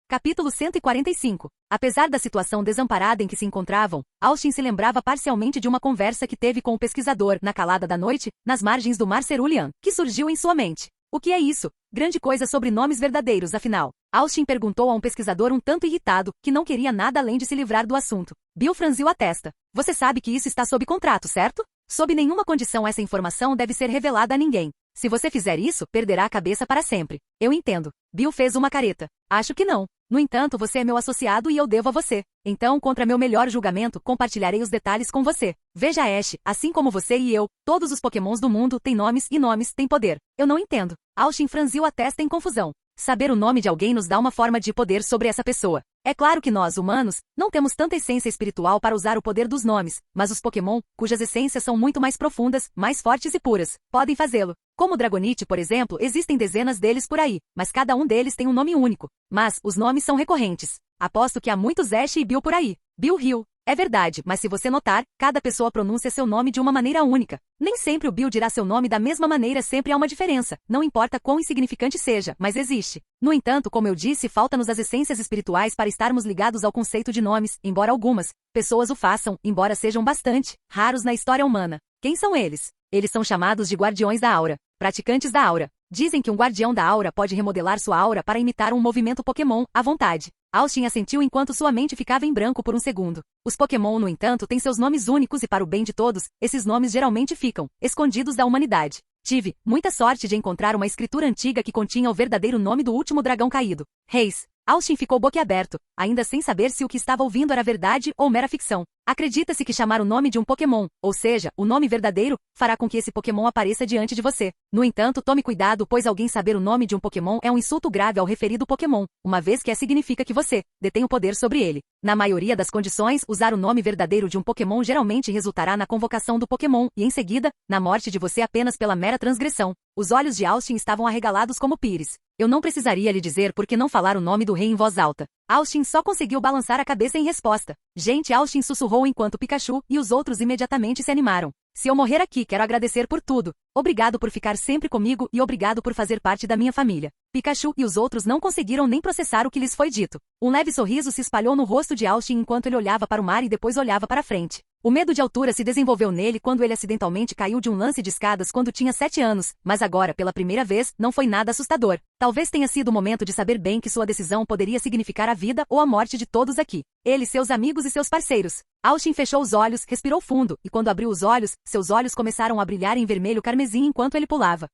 Capítulo 145. Apesar da situação desamparada em que se encontravam, Austin se lembrava parcialmente de uma conversa que teve com o pesquisador, na calada da noite, nas margens do Mar Cerulean, que surgiu em sua mente. O que é isso? Grande coisa sobre nomes verdadeiros, afinal. Austin perguntou a um pesquisador um tanto irritado, que não queria nada além de se livrar do assunto. Bill franziu a testa. Você sabe que isso está sob contrato, certo? Sob nenhuma condição essa informação deve ser revelada a ninguém. Se você fizer isso, perderá a cabeça para sempre. Eu entendo. Bill fez uma careta. Acho que não. No entanto, você é meu associado e eu devo a você. Então, contra meu melhor julgamento, compartilharei os detalhes com você. Veja Ash, assim como você e eu, todos os Pokémons do mundo têm nomes e nomes têm poder. Eu não entendo. Austin franziu a testa em confusão. Saber o nome de alguém nos dá uma forma de poder sobre essa pessoa. É claro que nós, humanos, não temos tanta essência espiritual para usar o poder dos nomes, mas os Pokémon, cujas essências são muito mais profundas, mais fortes e puras, podem fazê-lo. Como o Dragonite, por exemplo, existem dezenas deles por aí, mas cada um deles tem um nome único. Mas, os nomes são recorrentes. Aposto que há muitos Ash e Bill por aí. Bill Hill. É verdade, mas se você notar, cada pessoa pronuncia seu nome de uma maneira única. Nem sempre o Bill dirá seu nome da mesma maneira, sempre há uma diferença. Não importa quão insignificante seja, mas existe. No entanto, como eu disse, falta-nos as essências espirituais para estarmos ligados ao conceito de nomes, embora algumas pessoas o façam, embora sejam bastante raros na história humana. Quem são eles? Eles são chamados de Guardiões da Aura, praticantes da aura. Dizem que um Guardião da Aura pode remodelar sua aura para imitar um movimento Pokémon, à vontade. Austin assentiu enquanto sua mente ficava em branco por um segundo. Os Pokémon, no entanto, têm seus nomes únicos e para o bem de todos, esses nomes geralmente ficam escondidos da humanidade. Tive muita sorte de encontrar uma escritura antiga que continha o verdadeiro nome do último dragão caído. Reis. Austin ficou boquiaberto, ainda sem saber se o que estava ouvindo era verdade ou mera ficção. Acredita-se que chamar o nome de um Pokémon, ou seja, o nome verdadeiro, fará com que esse Pokémon apareça diante de você. No entanto, tome cuidado, pois alguém saber o nome de um Pokémon é um insulto grave ao referido Pokémon, uma vez que significa que você detém o poder sobre ele. Na maioria das condições, usar o nome verdadeiro de um Pokémon geralmente resultará na convocação do Pokémon e, em seguida, na morte de você apenas pela mera transgressão. Os olhos de Austin estavam arregalados como pires. Eu não precisaria lhe dizer por que não falar o nome do rei em voz alta. Austin só conseguiu balançar a cabeça em resposta. Gente, Austin sussurrou enquanto Pikachu e os outros imediatamente se animaram. Se eu morrer aqui, quero agradecer por tudo. Obrigado por ficar sempre comigo e obrigado por fazer parte da minha família. Pikachu e os outros não conseguiram nem processar o que lhes foi dito. Um leve sorriso se espalhou no rosto de Austin enquanto ele olhava para o mar e depois olhava para frente. O medo de altura se desenvolveu nele quando ele acidentalmente caiu de um lance de escadas quando tinha 7 anos, mas agora, pela primeira vez, não foi nada assustador. Talvez tenha sido o momento de saber bem que sua decisão poderia significar a vida ou a morte de todos aqui. Ele, seus amigos e seus parceiros. Austin fechou os olhos, respirou fundo, e quando abriu os olhos, seus olhos começaram a brilhar em vermelho carmesim enquanto ele pulava.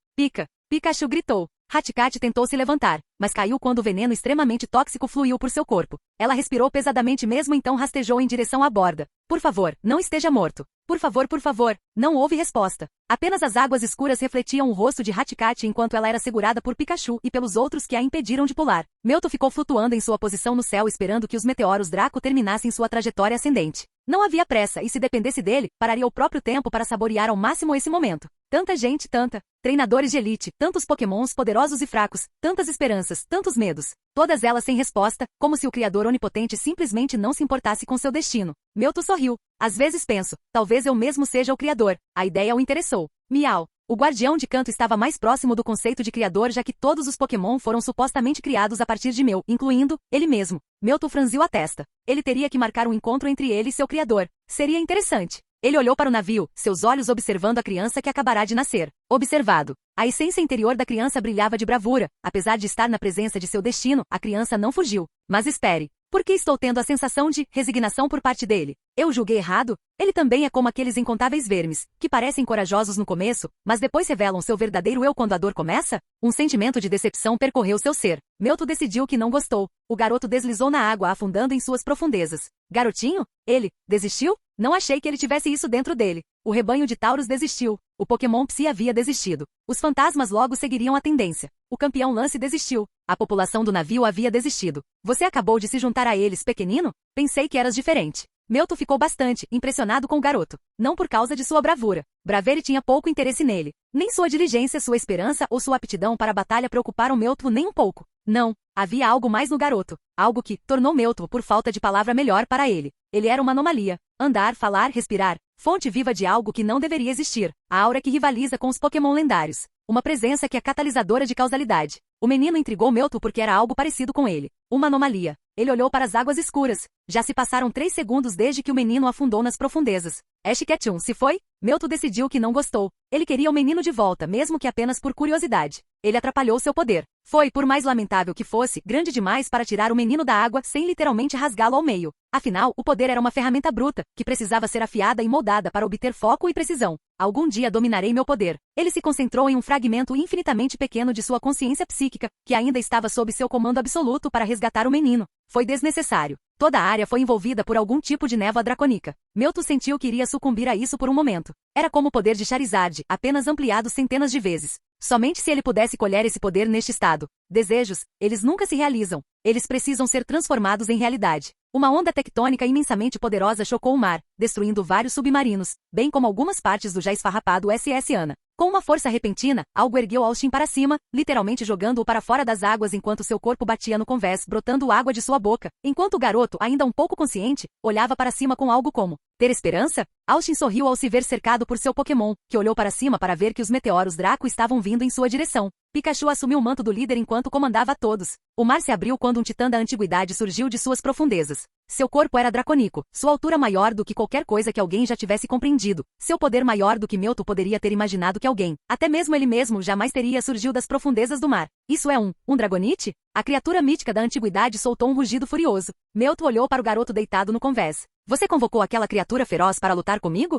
Pikachu gritou. Hatikat tentou se levantar, mas caiu quando o veneno extremamente tóxico fluiu por seu corpo. Ela respirou pesadamente mesmo então rastejou em direção à borda. Por favor, não esteja morto. Por favor, por favor. Não houve resposta. Apenas as águas escuras refletiam o rosto de Hatikat enquanto ela era segurada por Pikachu e pelos outros que a impediram de pular. Mewtwo ficou flutuando em sua posição no céu esperando que os meteoros Draco terminassem sua trajetória ascendente. Não havia pressa e se dependesse dele, pararia o próprio tempo para saborear ao máximo esse momento. Tanta gente, tanta. Treinadores de elite, tantos pokémons poderosos e fracos, tantas esperanças, tantos medos. Todas elas sem resposta, como se o Criador onipotente simplesmente não se importasse com seu destino. Mewtwo sorriu. Às vezes penso, talvez eu mesmo seja o Criador. A ideia o interessou. Miau. O Guardião de Canto estava mais próximo do conceito de Criador já que todos os Pokémon foram supostamente criados a partir de Mew, incluindo ele mesmo. Mewtwo franziu a testa. Ele teria que marcar um encontro entre ele e seu Criador. Seria interessante. Ele olhou para o navio, seus olhos observando a criança que acabará de nascer. Observado. A essência interior da criança brilhava de bravura. Apesar de estar na presença de seu destino, a criança não fugiu. Mas espere. Por que estou tendo a sensação de resignação por parte dele? Eu julguei errado? Ele também é como aqueles incontáveis vermes, que parecem corajosos no começo, mas depois revelam seu verdadeiro eu quando a dor começa? Um sentimento de decepção percorreu seu ser. Mewtwo decidiu que não gostou. O garoto deslizou na água afundando em suas profundezas. Garotinho? Ele desistiu? Não achei que ele tivesse isso dentro dele. O rebanho de Tauros desistiu. O Pokémon Psy havia desistido. Os fantasmas logo seguiriam a tendência. O campeão Lance desistiu. A população do navio havia desistido. Você acabou de se juntar a eles, pequenino? Pensei que eras diferente. Mewtwo ficou bastante impressionado com o garoto. Não por causa de sua bravura. Bravery tinha pouco interesse nele. Nem sua diligência, sua esperança ou sua aptidão para a batalha preocuparam Mewtwo nem um pouco. Não. Havia algo mais no garoto. Algo que tornou Mewtwo por falta de palavra melhor para ele. Ele era uma anomalia. Andar, falar, respirar. Fonte viva de algo que não deveria existir. A aura que rivaliza com os Pokémon lendários. Uma presença que é catalisadora de causalidade. O menino intrigou Mewtwo porque era algo parecido com ele. Uma anomalia. Ele olhou para as águas escuras. Já se passaram 3 segundos desde que o menino afundou nas profundezas. Ash Ketchum, se foi? Mewtwo decidiu que não gostou. Ele queria o menino de volta, mesmo que apenas por curiosidade. Ele atrapalhou seu poder. Foi, por mais lamentável que fosse, grande demais para tirar o menino da água sem literalmente rasgá-lo ao meio. Afinal, o poder era uma ferramenta bruta, que precisava ser afiada e moldada para obter foco e precisão. Algum dia dominarei meu poder. Ele se concentrou em um fragmento infinitamente pequeno de sua consciência psíquica, que ainda estava sob seu comando absoluto para resgatar o menino. Foi desnecessário. Toda a área foi envolvida por algum tipo de névoa dracônica. Mewtwo sentiu que iria sucumbir a isso por um momento. Era como o poder de Charizard, apenas ampliado centenas de vezes. Somente se ele pudesse colher esse poder neste estado. Desejos, eles nunca se realizam. Eles precisam ser transformados em realidade. Uma onda tectônica imensamente poderosa chocou o mar, destruindo vários submarinos, bem como algumas partes do já esfarrapado SS Ana. Com uma força repentina, algo ergueu Austin para cima, literalmente jogando-o para fora das águas enquanto seu corpo batia no convés, brotando água de sua boca, enquanto o garoto, ainda um pouco consciente, olhava para cima com algo como ter esperança? Austin sorriu ao se ver cercado por seu Pokémon, que olhou para cima para ver que os meteoros Draco estavam vindo em sua direção. Pikachu assumiu o manto do líder enquanto comandava a todos. O mar se abriu quando um titã da antiguidade surgiu de suas profundezas. Seu corpo era dracônico, sua altura maior do que qualquer coisa que alguém já tivesse compreendido, seu poder maior do que Mewtwo poderia ter imaginado que alguém, até mesmo ele mesmo jamais teria surgiu das profundezas do mar. Isso é um Dragonite? A criatura mítica da antiguidade soltou um rugido furioso. Mewtwo olhou para o garoto deitado no convés. Você convocou aquela criatura feroz para lutar comigo?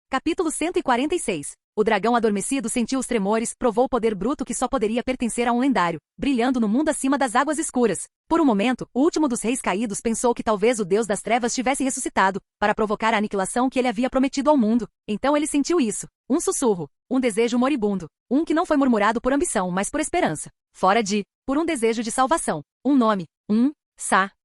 Capítulo 146. O dragão adormecido sentiu os tremores, provou o poder bruto que só poderia pertencer a um lendário, brilhando no mundo acima das águas escuras. Por um momento, o último dos reis caídos pensou que talvez o deus das trevas tivesse ressuscitado, para provocar a aniquilação que ele havia prometido ao mundo. Então ele sentiu isso. Um sussurro. Um desejo moribundo. Um que não foi murmurado por ambição, mas por esperança. Por um desejo de salvação. Um nome.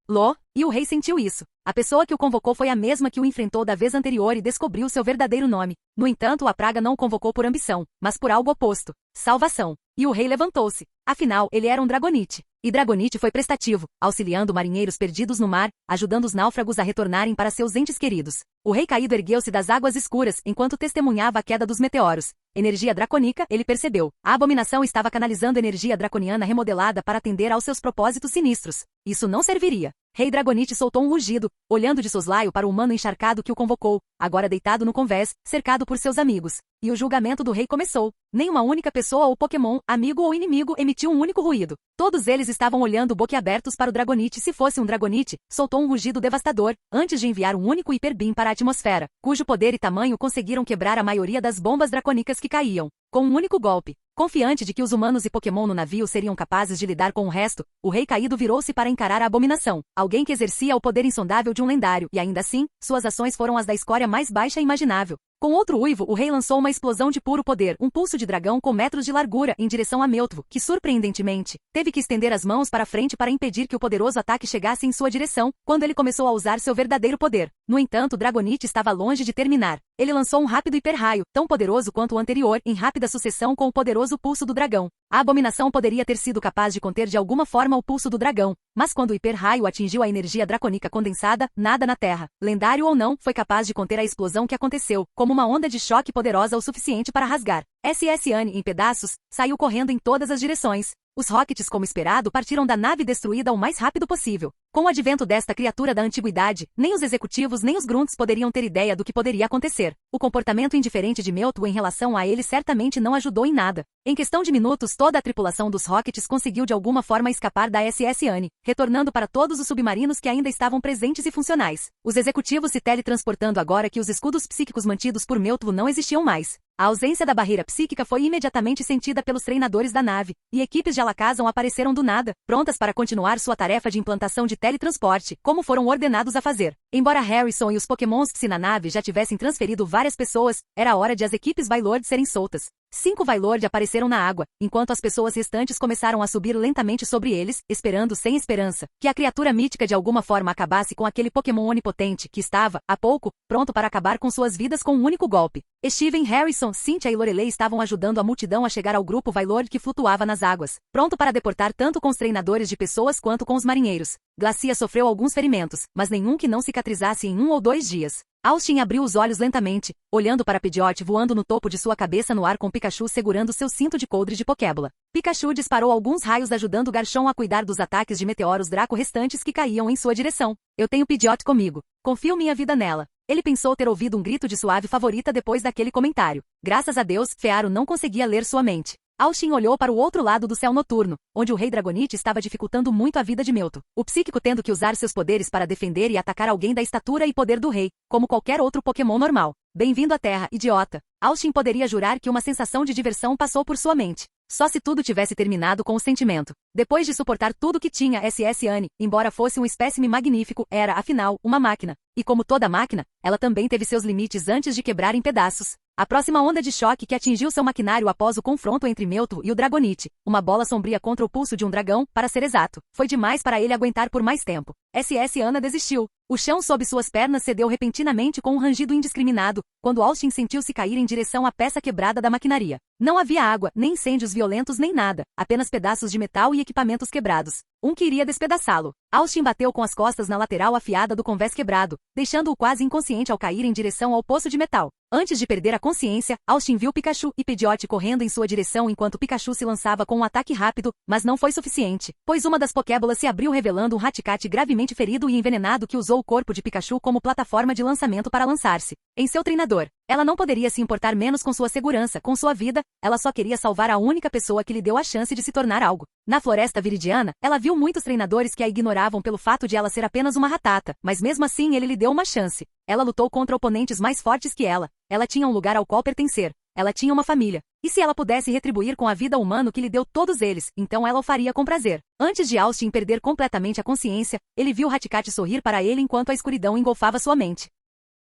Lo, e o rei sentiu isso. A pessoa que o convocou foi a mesma que o enfrentou da vez anterior e descobriu seu verdadeiro nome. No entanto, a praga não o convocou por ambição, mas por algo oposto. Salvação. E o rei levantou-se. Afinal, ele era um Dragonite. E Dragonite foi prestativo, auxiliando marinheiros perdidos no mar, ajudando os náufragos a retornarem para seus entes queridos. O rei caído ergueu-se das águas escuras, enquanto testemunhava a queda dos meteoros. Energia dracônica, ele percebeu. A abominação estava canalizando energia draconiana remodelada para atender aos seus propósitos sinistros. Isso não serviria. Rei Dragonite soltou um rugido, olhando de soslaio para o humano encharcado que o convocou, agora deitado no convés, cercado por seus amigos. E o julgamento do rei começou. Nenhuma única pessoa ou Pokémon, amigo ou inimigo, emitiu um único ruído. Todos eles estavam olhando boquiabertos para o Dragonite. Se fosse um Dragonite, soltou um rugido devastador, antes de enviar um único Hyper Beam para a atmosfera, cujo poder e tamanho conseguiram quebrar a maioria das bombas dracônicas que caíam. Com um único golpe, Confiante de que os humanos e Pokémon no navio seriam capazes de lidar com o resto, o Rei Caído virou-se para encarar a abominação, alguém que exercia o poder insondável de um lendário, e ainda assim, suas ações foram as da escória mais baixa imaginável. Com outro uivo, o rei lançou uma explosão de puro poder, um pulso de dragão com metros de largura, em direção a Meltvo, que surpreendentemente, teve que estender as mãos para frente para impedir que o poderoso ataque chegasse em sua direção, quando ele começou a usar seu verdadeiro poder. No entanto, Dragonite estava longe de terminar. Ele lançou um rápido hiperraio, tão poderoso quanto o anterior, em rápida sucessão com o poderoso pulso do dragão. A abominação poderia ter sido capaz de conter de alguma forma o pulso do dragão, mas quando o hiperraio atingiu a energia dracônica condensada, nada na Terra, lendário ou não, foi capaz de conter a explosão que aconteceu, como uma onda de choque poderosa o suficiente para rasgar SS Anne em pedaços, saiu correndo em todas as direções. Os Rockets, como esperado, partiram da nave destruída o mais rápido possível. Com o advento desta criatura da antiguidade, nem os executivos nem os Grunts poderiam ter ideia do que poderia acontecer. O comportamento indiferente de Meltwo em relação a ele certamente não ajudou em nada. Em questão de minutos, toda a tripulação dos Rockets conseguiu de alguma forma escapar da SS Anne, retornando para todos os submarinos que ainda estavam presentes e funcionais. Os executivos se teletransportando agora que os escudos psíquicos mantidos por Meltwo não existiam mais. A ausência da barreira psíquica foi imediatamente sentida pelos treinadores da nave, e equipes de Alakazam apareceram do nada, prontas para continuar sua tarefa de implantação de teletransporte, como foram ordenados a fazer. Embora Harrison e os Pokémons Psy na nave já tivessem transferido várias pessoas, era hora de as equipes Vailord serem soltas. 5 Vailord apareceram na água, enquanto as pessoas restantes começaram a subir lentamente sobre eles, esperando sem esperança, que a criatura mítica de alguma forma acabasse com aquele Pokémon onipotente que estava, há pouco, pronto para acabar com suas vidas com um único golpe. Steven, Harrison, Cynthia e Lorelei estavam ajudando a multidão a chegar ao grupo Vailord que flutuava nas águas, pronto para deportar tanto com os treinadores de pessoas quanto com os marinheiros. Glacia sofreu alguns ferimentos, mas nenhum que não cicatrizasse em 1 ou 2 dias. Austin abriu os olhos lentamente, olhando para Pidgeot voando no topo de sua cabeça no ar com Pikachu segurando seu cinto de coldre de Pokébola. Pikachu disparou alguns raios ajudando Garchomp a cuidar dos ataques de meteoros Draco restantes que caíam em sua direção. Eu tenho Pidgeot comigo. Confio minha vida nela. Ele pensou ter ouvido um grito de sua ave favorita depois daquele comentário. Graças a Deus, Fearo não conseguia ler sua mente. Austin olhou para o outro lado do céu noturno, onde o Rei Dragonite estava dificultando muito a vida de Meltwo. O psíquico tendo que usar seus poderes para defender e atacar alguém da estatura e poder do rei, como qualquer outro Pokémon normal. Bem-vindo à Terra, idiota. Austin poderia jurar que uma sensação de diversão passou por sua mente. Só se tudo tivesse terminado com o sentimento. Depois de suportar tudo que tinha SS Anne, embora fosse um espécime magnífico, era, afinal, uma máquina. E como toda máquina, ela também teve seus limites antes de quebrar em pedaços. A próxima onda de choque que atingiu seu maquinário após o confronto entre Meltwo e o Dragonite, uma bola sombria contra o pulso de um dragão, para ser exato, foi demais para ele aguentar por mais tempo. SS Anna desistiu. O chão sob suas pernas cedeu repentinamente com um rangido indiscriminado, quando Austin sentiu-se cair em direção à peça quebrada da maquinaria. Não havia água, nem incêndios violentos nem nada, apenas pedaços de metal e equipamentos quebrados. Um que iria despedaçá-lo. Austin bateu com as costas na lateral afiada do convés quebrado, deixando-o quase inconsciente ao cair em direção ao poço de metal. Antes de perder a consciência, Austin viu Pikachu e Pidgeot correndo em sua direção enquanto Pikachu se lançava com um ataque rápido, mas não foi suficiente, pois uma das Pokébolas se abriu revelando um Raticate gravemente ferido e envenenado que usou o corpo de Pikachu como plataforma de lançamento para lançar-se em seu treinador. Ela não poderia se importar menos com sua segurança, com sua vida, ela só queria salvar a única pessoa que lhe deu a chance de se tornar algo. Na Floresta Viridiana, ela viu muitos treinadores que a ignoravam pelo fato de ela ser apenas uma ratata, mas mesmo assim ele lhe deu uma chance. Ela lutou contra oponentes mais fortes que ela. Ela tinha um lugar ao qual pertencer. Ela tinha uma família. E se ela pudesse retribuir com a vida humana que lhe deu todos eles, então ela o faria com prazer. Antes de Austin perder completamente a consciência, ele viu Raticate sorrir para ele enquanto a escuridão engolfava sua mente.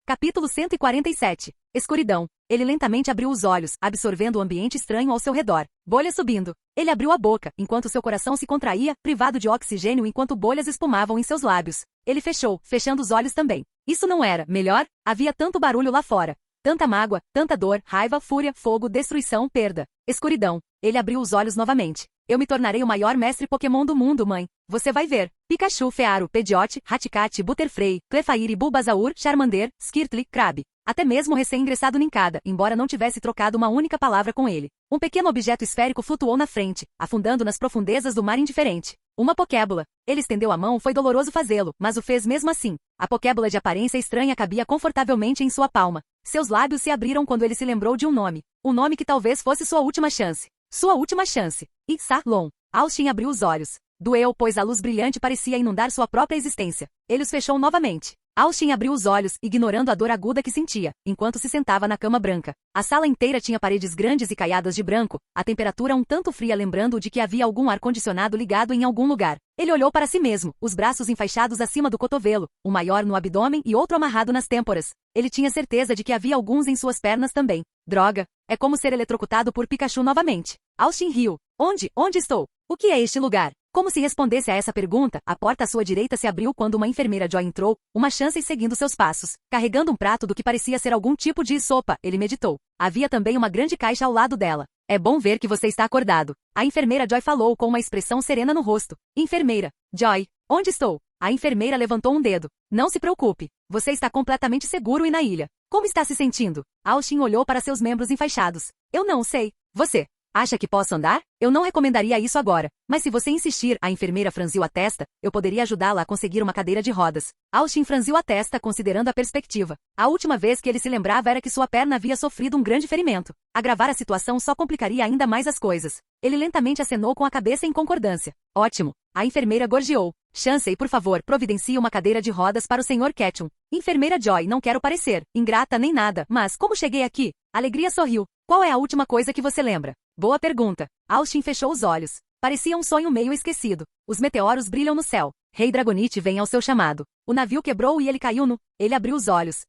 Capítulo 147. Escuridão. Ele lentamente abriu os olhos, absorvendo o ambiente estranho ao seu redor. Bolhas subindo. Ele abriu a boca, enquanto seu coração se contraía, privado de oxigênio enquanto bolhas espumavam em seus lábios. Ele fechou, fechando os olhos também. Isso não era melhor? Havia tanto barulho lá fora. Tanta mágoa, tanta dor, raiva, fúria, fogo, destruição, perda. Escuridão. Ele abriu os olhos novamente. Eu me tornarei o maior mestre Pokémon do mundo, mãe. Você vai ver. Pikachu, Fearo, Pidgeot, Raticate, Butterfree, Clefairy, Bulbasaur, Charmander, Squirtle, Crabbe. Até mesmo o recém-ingressado Nincada, embora não tivesse trocado uma única palavra com ele. Um pequeno objeto esférico flutuou na frente, afundando nas profundezas do mar indiferente. Uma Pokébola. Ele estendeu a mão, foi doloroso fazê-lo, mas o fez mesmo assim. A Pokébola de aparência estranha cabia confortavelmente em sua palma. Seus lábios se abriram quando ele se lembrou de um nome. Um nome que talvez fosse sua última chance. Sua última chance. Ixalan. Austin abriu os olhos. Doeu, pois a luz brilhante parecia inundar sua própria existência. Ele os fechou novamente. Austin abriu os olhos, ignorando a dor aguda que sentia, enquanto se sentava na cama branca. A sala inteira tinha paredes grandes e caiadas de branco, a temperatura um tanto fria lembrando de que havia algum ar-condicionado ligado em algum lugar. Ele olhou para si mesmo, os braços enfaixados acima do cotovelo, um maior no abdômen e outro amarrado nas têmporas. Ele tinha certeza de que havia alguns em suas pernas também. Droga, é como ser eletrocutado por Pikachu novamente. Austin riu. Onde estou? O que é este lugar? Como se respondesse a essa pergunta, a porta à sua direita se abriu quando uma enfermeira Joy entrou, uma chance seguindo seus passos. Carregando um prato do que parecia ser algum tipo de sopa, ele meditou. Havia também uma grande caixa ao lado dela. É bom ver que você está acordado. A enfermeira Joy falou com uma expressão serena no rosto. Enfermeira, Joy, onde estou? A enfermeira levantou um dedo. Não se preocupe. Você está completamente seguro e na ilha. Como está se sentindo? Austin olhou para seus membros enfaixados. Eu não sei. Você acha que posso andar? Eu não recomendaria isso agora, mas se você insistir, a enfermeira franziu a testa, eu poderia ajudá-la a conseguir uma cadeira de rodas. Austin franziu a testa considerando a perspectiva. A última vez que ele se lembrava era que sua perna havia sofrido um grande ferimento. Agravar a situação só complicaria ainda mais as coisas. Ele lentamente acenou com a cabeça em concordância. Ótimo. A enfermeira gorjeou. Chancey, por favor, providencie uma cadeira de rodas para o Sr. Ketchum. Enfermeira Joy, não quero parecer ingrata nem nada, mas como cheguei aqui? Alegria sorriu. Qual é a última coisa que você lembra? Boa pergunta. Austin fechou os olhos. Parecia um sonho meio esquecido. Os meteoros brilham no céu. Rei Dragonite vem ao seu chamado. O navio quebrou e ele caiu no... Ele abriu os olhos.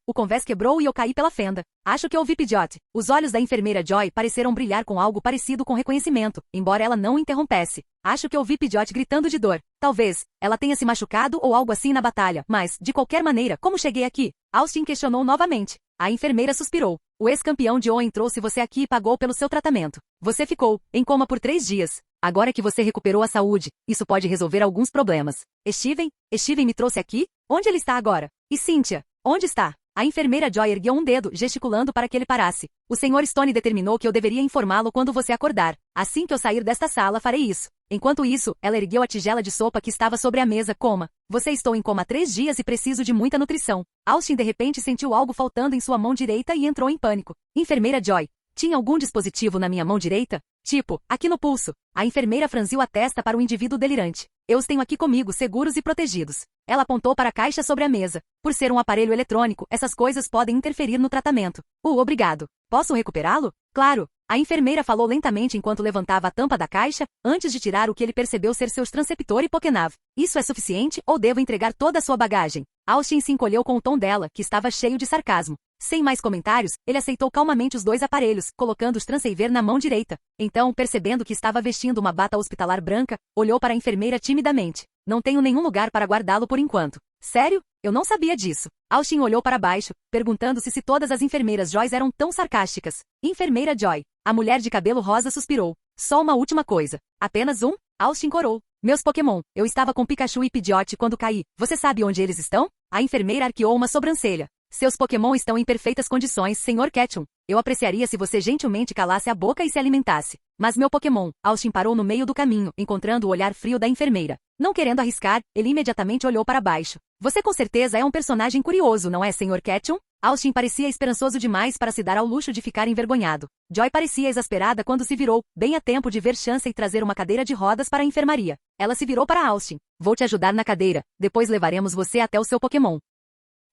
O convés quebrou e eu caí pela fenda. Acho que ouvi Pidgeot. Os olhos da enfermeira Joy pareceram brilhar com algo parecido com reconhecimento, embora ela não o interrompesse. Acho que ouvi Pidgeot gritando de dor. Talvez, ela tenha se machucado ou algo assim na batalha, mas, de qualquer maneira, como cheguei aqui? Austin questionou novamente. A enfermeira suspirou. O ex-campeão Joe trouxe você aqui e pagou pelo seu tratamento. Você ficou em coma por 3 dias. Agora que você recuperou a saúde, isso pode resolver alguns problemas. Steven me trouxe aqui? Onde ele está agora? E Cynthia? Onde está? A enfermeira Joy ergueu um dedo, gesticulando para que ele parasse. O Sr. Stone determinou que eu deveria informá-lo quando você acordar. Assim que eu sair desta sala, farei isso. Enquanto isso, ela ergueu a tigela de sopa que estava sobre a mesa. Coma. Você estou em coma há 3 dias e preciso de muita nutrição. Austin de repente sentiu algo faltando em sua mão direita e entrou em pânico. Enfermeira Joy. Tinha algum dispositivo na minha mão direita? Tipo, aqui no pulso. A enfermeira franziu a testa para o indivíduo delirante. Eu os tenho aqui comigo, seguros e protegidos. Ela apontou para a caixa sobre a mesa. Por ser um aparelho eletrônico, essas coisas podem interferir no tratamento. Obrigado. Posso recuperá-lo? Claro. A enfermeira falou lentamente enquanto levantava a tampa da caixa, antes de tirar o que ele percebeu ser seu transceptor e Pokénav. Isso é suficiente ou devo entregar toda a sua bagagem? Austin se encolheu com o tom dela, que estava cheio de sarcasmo. Sem mais comentários, ele aceitou calmamente os 2 aparelhos, colocando os transceiver na mão direita. Então, percebendo que estava vestindo uma bata hospitalar branca, olhou para a enfermeira timidamente. Não tenho nenhum lugar para guardá-lo por enquanto. Sério? Eu não sabia disso. Austin olhou para baixo, perguntando-se se todas as enfermeiras Joy eram tão sarcásticas. Enfermeira Joy. A mulher de cabelo rosa suspirou. Só uma última coisa. Apenas um? Austin corou. Meus Pokémon. Eu estava com Pikachu e Pidgeot quando caí. Você sabe onde eles estão? A enfermeira arqueou uma sobrancelha. Seus Pokémon estão em perfeitas condições, Sr. Ketchum. Eu apreciaria se você gentilmente calasse a boca e se alimentasse. Mas meu Pokémon, Austin parou no meio do caminho, encontrando o olhar frio da enfermeira. Não querendo arriscar, ele imediatamente olhou para baixo. Você com certeza é um personagem curioso, não é, Sr. Ketchum? Austin parecia esperançoso demais para se dar ao luxo de ficar envergonhado. Joy parecia exasperada quando se virou, bem a tempo de ver Chancey trazer uma cadeira de rodas para a enfermaria. Ela se virou para Austin. Vou te ajudar na cadeira, depois levaremos você até o seu Pokémon.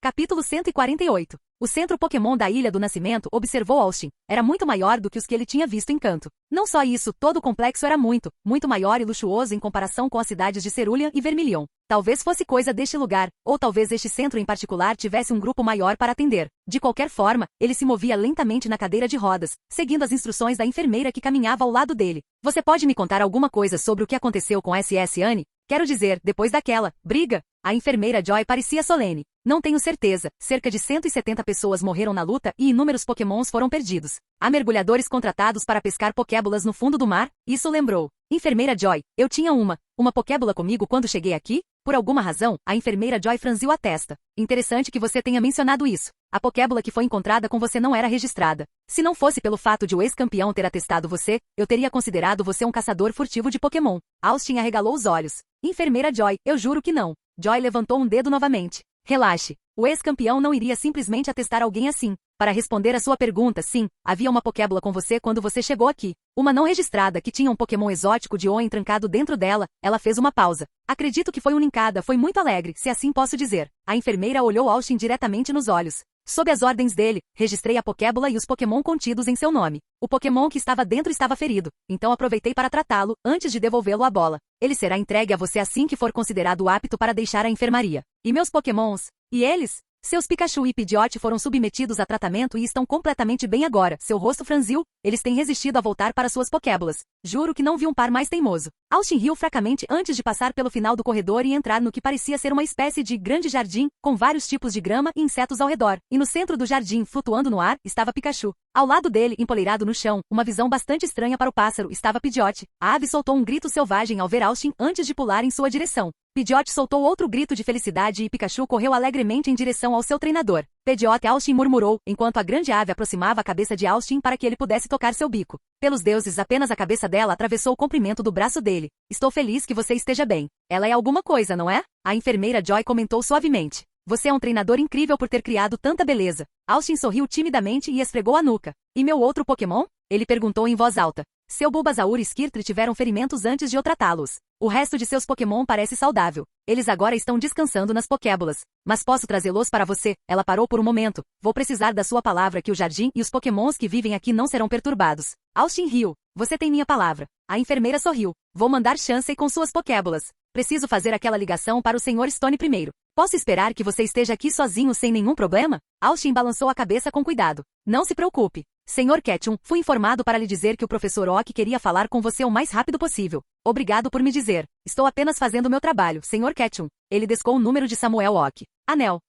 Capítulo 148. O centro Pokémon da Ilha do Nascimento observou Austin. Era muito maior do que os que ele tinha visto em Kanto. Não só isso, todo o complexo era muito maior e luxuoso em comparação com as cidades de Cerulean e Vermilion. Talvez fosse coisa deste lugar, ou talvez este centro em particular tivesse um grupo maior para atender. De qualquer forma, ele se movia lentamente na cadeira de rodas, seguindo as instruções da enfermeira que caminhava ao lado dele. Você pode me contar alguma coisa sobre o que aconteceu com S.S. Anne? Quero dizer, depois daquela briga? A enfermeira Joy parecia solene. Não tenho certeza, cerca de 170 pessoas morreram na luta e inúmeros Pokémons foram perdidos. Há mergulhadores contratados para pescar Pokébolas no fundo do mar? Isso lembrou. Enfermeira Joy, eu tinha uma Pokébola comigo quando cheguei aqui? Por alguma razão, a enfermeira Joy franziu a testa. Interessante que você tenha mencionado isso. A Pokébola que foi encontrada com você não era registrada. Se não fosse pelo fato de o ex-campeão ter atestado você, eu teria considerado você um caçador furtivo de Pokémon. Austin arregalou os olhos. Enfermeira Joy, eu juro que não. Joy levantou um dedo novamente. Relaxe. O ex-campeão não iria simplesmente atestar alguém assim. Para responder a sua pergunta, sim, havia uma Pokébola com você quando você chegou aqui. Uma não registrada que tinha um Pokémon exótico de Hoenn trancado dentro dela. Ela fez uma pausa. Acredito que foi um Nincada, foi muito alegre, se assim posso dizer. A enfermeira olhou Austin diretamente nos olhos. Sob as ordens dele, registrei a Pokébola e os Pokémon contidos em seu nome. O Pokémon que estava dentro estava ferido, então aproveitei para tratá-lo, antes de devolvê-lo à bola. Ele será entregue a você assim que for considerado apto para deixar a enfermaria. E meus Pokémons? E eles? Seus Pikachu e Pidgeot foram submetidos a tratamento e estão completamente bem agora. Seu rosto franziu, eles têm resistido a voltar para suas Pokébolas. Juro que não vi um par mais teimoso. Austin riu fracamente antes de passar pelo final do corredor e entrar no que parecia ser uma espécie de grande jardim, com vários tipos de grama e insetos ao redor. E no centro do jardim, flutuando no ar, estava Pikachu. Ao lado dele, empoleirado no chão, uma visão bastante estranha para o pássaro, estava Pidgeot. A ave soltou um grito selvagem ao ver Austin antes de pular em sua direção. Pidgeot soltou outro grito de felicidade e Pikachu correu alegremente em direção ao seu treinador. Pidgeot, Austin murmurou, enquanto a grande ave aproximava a cabeça de Austin para que ele pudesse tocar seu bico. Pelos deuses, apenas a cabeça dela atravessou o comprimento do braço dele. Estou feliz que você esteja bem. Ela é alguma coisa, não é? A enfermeira Joy comentou suavemente. Você é um treinador incrível por ter criado tanta beleza. Austin sorriu timidamente e esfregou a nuca. E meu outro Pokémon? Ele perguntou em voz alta. Seu Bulbasaur e Skirtle tiveram ferimentos antes de eu tratá-los. O resto de seus Pokémon parece saudável. Eles agora estão descansando nas Pokébolas. Mas posso trazê-los para você? Ela parou por um momento. Vou precisar da sua palavra que o jardim e os Pokémons que vivem aqui não serão perturbados. Austin riu. Você tem minha palavra. A enfermeira sorriu. Vou mandar Chansey com suas Pokébolas. Preciso fazer aquela ligação para o Sr. Stone primeiro. Posso esperar que você esteja aqui sozinho sem nenhum problema? Austin balançou a cabeça com cuidado. Não se preocupe. Sr. Ketchum, fui informado para lhe dizer que o professor Oak queria falar com você o mais rápido possível. Obrigado por me dizer. Estou apenas fazendo meu trabalho, Sr. Ketchum. Ele descou o número de Samuel Oak. Anel.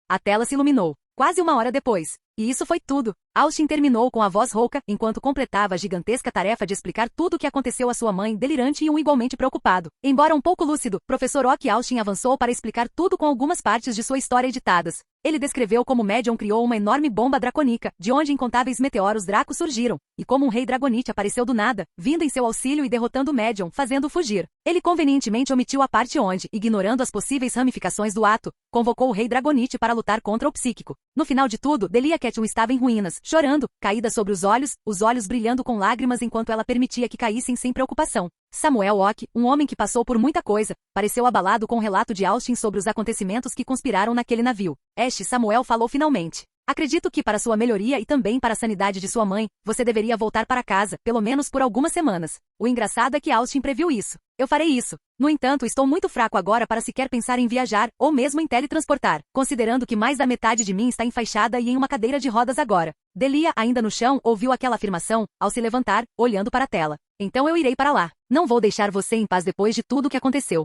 A tela se iluminou. Quase uma hora depois. E isso foi tudo. Austin terminou com a voz rouca, enquanto completava a gigantesca tarefa de explicar tudo o que aconteceu à sua mãe, delirante e igualmente preocupado. Embora um pouco lúcido, professor Oak Austin avançou para explicar tudo com algumas partes de sua história editadas. Ele descreveu como Medion criou uma enorme bomba draconica, de onde incontáveis meteoros Draco surgiram, e como um rei Dragonite apareceu do nada, vindo em seu auxílio e derrotando Medion, fazendo-o fugir. Ele convenientemente omitiu a parte onde, ignorando as possíveis ramificações do ato, convocou o rei Dragonite para lutar contra o psíquico. No final de tudo, Delia Ketchum estava em ruínas, chorando, caída sobre os olhos brilhando com lágrimas enquanto ela permitia que caíssem sem preocupação. Samuel Oak, um homem que passou por muita coisa, pareceu abalado com o relato de Austin sobre os acontecimentos que conspiraram naquele navio. Samuel falou finalmente. Acredito que para sua melhoria e também para a sanidade de sua mãe, você deveria voltar para casa, pelo menos por algumas semanas. O engraçado é que Austin previu isso. Eu farei isso. No entanto, estou muito fraco agora para sequer pensar em viajar, ou mesmo em teletransportar, considerando que mais da metade de mim está enfaixada e em uma cadeira de rodas agora. Delia, ainda no chão, ouviu aquela afirmação, ao se levantar, olhando para a tela. Então eu irei para lá. Não vou deixar você em paz depois de tudo o que aconteceu.